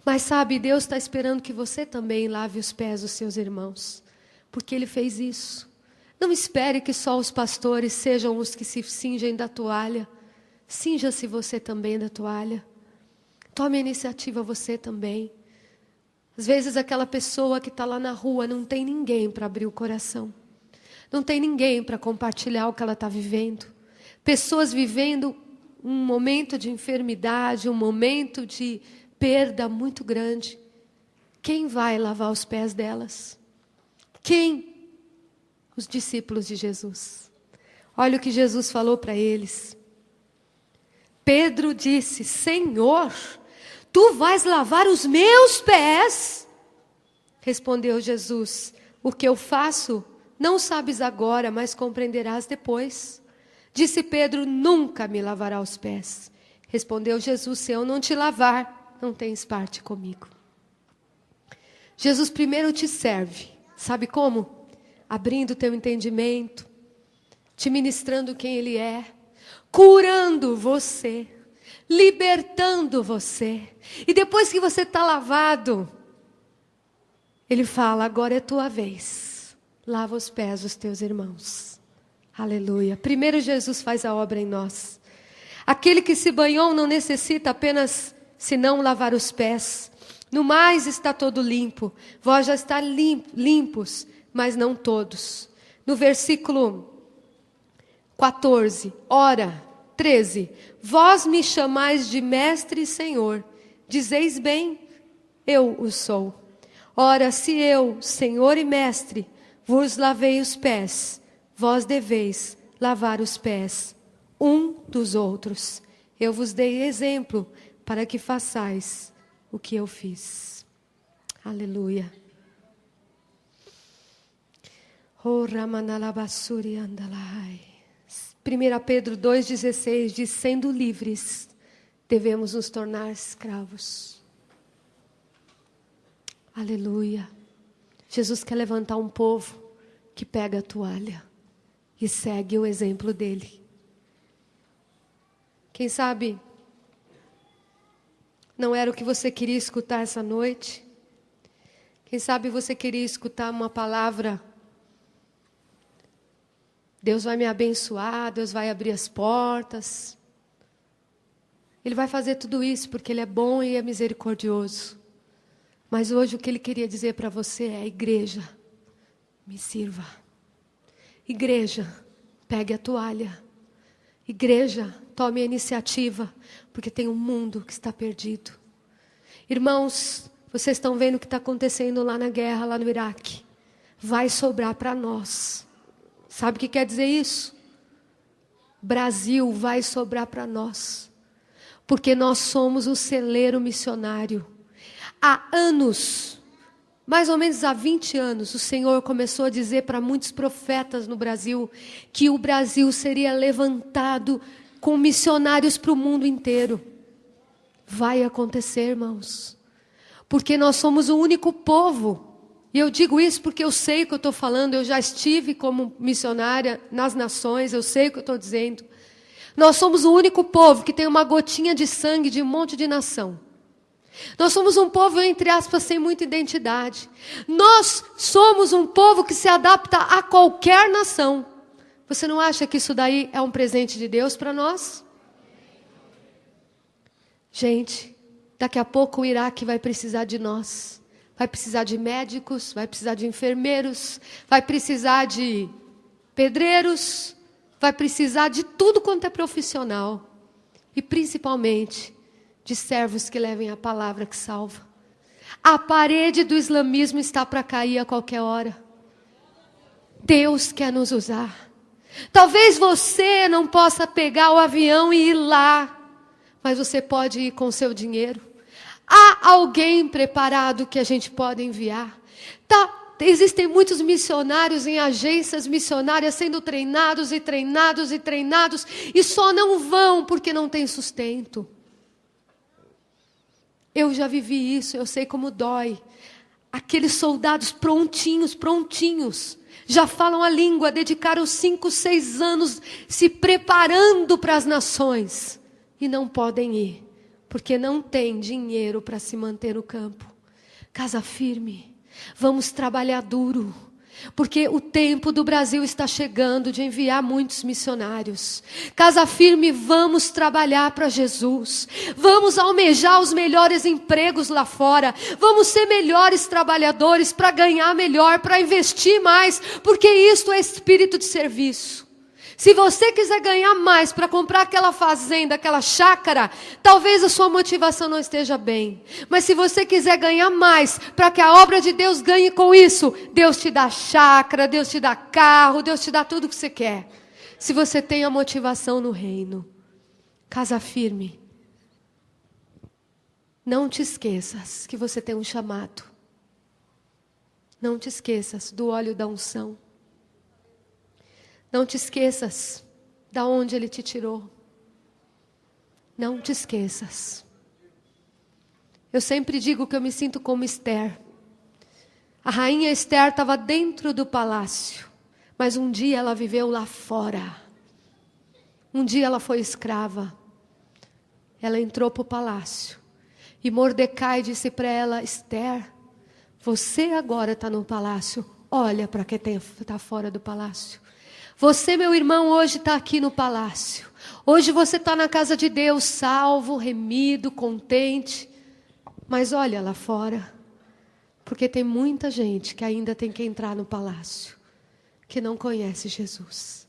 Mas sabe, Deus está esperando que você também lave os pés dos seus irmãos. Porque Ele fez isso. Não espere que só os pastores sejam os que se cingem da toalha. Cinja-se você também da toalha. Tome a iniciativa você também. Às vezes aquela pessoa que está lá na rua não tem ninguém para abrir o coração. Não tem ninguém para compartilhar o que ela está vivendo. Pessoas vivendo um momento de enfermidade, um momento de perda muito grande. Quem vai lavar os pés delas? Quem? Os discípulos de Jesus. Olha o que Jesus falou para eles. Pedro disse: Senhor, tu vais lavar os meus pés? Respondeu Jesus: o que eu faço, não sabes agora, mas compreenderás depois. Disse Pedro: nunca me lavará os pés. Respondeu Jesus: se eu não te lavar, não tens parte comigo. Jesus primeiro te serve. Sabe como? Abrindo o teu entendimento, te ministrando quem Ele é, curando você, libertando você. E depois que você está lavado, Ele fala: agora é tua vez. Lava os pés dos teus irmãos. Aleluia. Primeiro Jesus faz a obra em nós. Aquele que se banhou não necessita apenas, senão lavar os pés. No mais está todo limpo. Vós já está limpos, mas não todos. No versículo 14, ora, 13. Vós me chamais de mestre e senhor. Dizeis bem, eu o sou. Ora, se eu, senhor e mestre, vos lavei os pés, vós deveis lavar os pés um dos outros. Eu vos dei exemplo para que façais o que eu fiz. Aleluia. Oh, Ramanalabassuri andalai. 1 Pedro 2,16 diz: sendo livres, devemos nos tornar escravos. Aleluia. Jesus quer levantar um povo que pega a toalha e segue o exemplo dele. Quem sabe não era o que você queria escutar essa noite? Quem sabe você queria escutar uma palavra: Deus vai me abençoar, Deus vai abrir as portas. Ele vai fazer tudo isso porque Ele é bom e é misericordioso. Mas hoje o que Ele queria dizer para você é: igreja, me sirva. Igreja, pegue a toalha. Igreja, tome a iniciativa, porque tem um mundo que está perdido. Irmãos, vocês estão vendo o que está acontecendo lá na guerra, lá no Iraque. Vai sobrar para nós. Sabe o que quer dizer isso? Brasil vai sobrar para nós. Porque nós somos o celeiro missionário. Há anos, mais ou menos há 20 anos, o Senhor começou a dizer para muitos profetas no Brasil que o Brasil seria levantado com missionários para o mundo inteiro. Vai acontecer, irmãos. Porque nós somos o único povo. E eu digo isso porque eu sei o que eu estou falando. Eu já estive como missionária nas nações. Eu sei o que eu estou dizendo. Nós somos o único povo que tem uma gotinha de sangue de um monte de nação. Nós somos um povo, entre aspas, sem muita identidade. Nós somos um povo que se adapta a qualquer nação. Você não acha que isso daí é um presente de Deus para nós? Gente, daqui a pouco o Iraque vai precisar de nós. Vai precisar de médicos, vai precisar de enfermeiros, vai precisar de pedreiros, vai precisar de tudo quanto é profissional. E principalmente de servos que levem a palavra que salva. A parede do islamismo está para cair a qualquer hora. Deus quer nos usar. Talvez você não possa pegar o avião e ir lá, mas você pode ir com o seu dinheiro. Há alguém preparado que a gente pode enviar. Existem muitos missionários em agências missionárias sendo treinados e treinados e treinados e só não vão porque não tem sustento. Eu já vivi isso, eu sei como dói. Aqueles soldados prontinhos, já falam a língua, dedicaram 5, 6 anos se preparando para as nações e não podem ir, porque não tem dinheiro para se manter no campo. Casa firme, vamos trabalhar duro, Porque o tempo do Brasil está chegando de enviar muitos missionários. Casa Firme, vamos trabalhar para Jesus. Vamos almejar os melhores empregos lá fora. Vamos ser melhores trabalhadores para ganhar melhor, para investir mais. Porque isto é espírito de serviço. Se você quiser ganhar mais para comprar aquela fazenda, aquela chácara, talvez a sua motivação não esteja bem. Mas se você quiser ganhar mais para que a obra de Deus ganhe com isso, Deus te dá chácara, Deus te dá carro, Deus te dá tudo o que você quer. Se você tem a motivação no reino. Casa Firme. Não te esqueças que você tem um chamado. Não te esqueças do óleo da unção. Não te esqueças da onde Ele te tirou. Não te esqueças. Eu sempre digo que eu me sinto como Esther. A rainha Esther estava dentro do palácio, mas um dia ela viveu lá fora. Um dia ela foi escrava. Ela entrou para o palácio. E Mordecai disse para ela: Esther, você agora está no palácio. Olha para quem está fora do palácio. Você, meu irmão, hoje está aqui no palácio. Hoje você está na casa de Deus, salvo, remido, contente. Mas olha lá fora. Porque tem muita gente que ainda tem que entrar no palácio, que não conhece Jesus.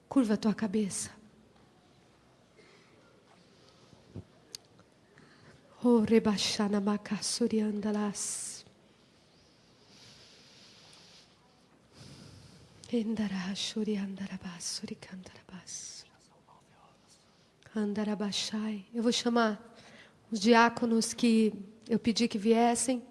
Curva a tua cabeça. Oh, rebaixana macassuriandalas. Eu vou chamar os diáconos que eu pedi que viessem.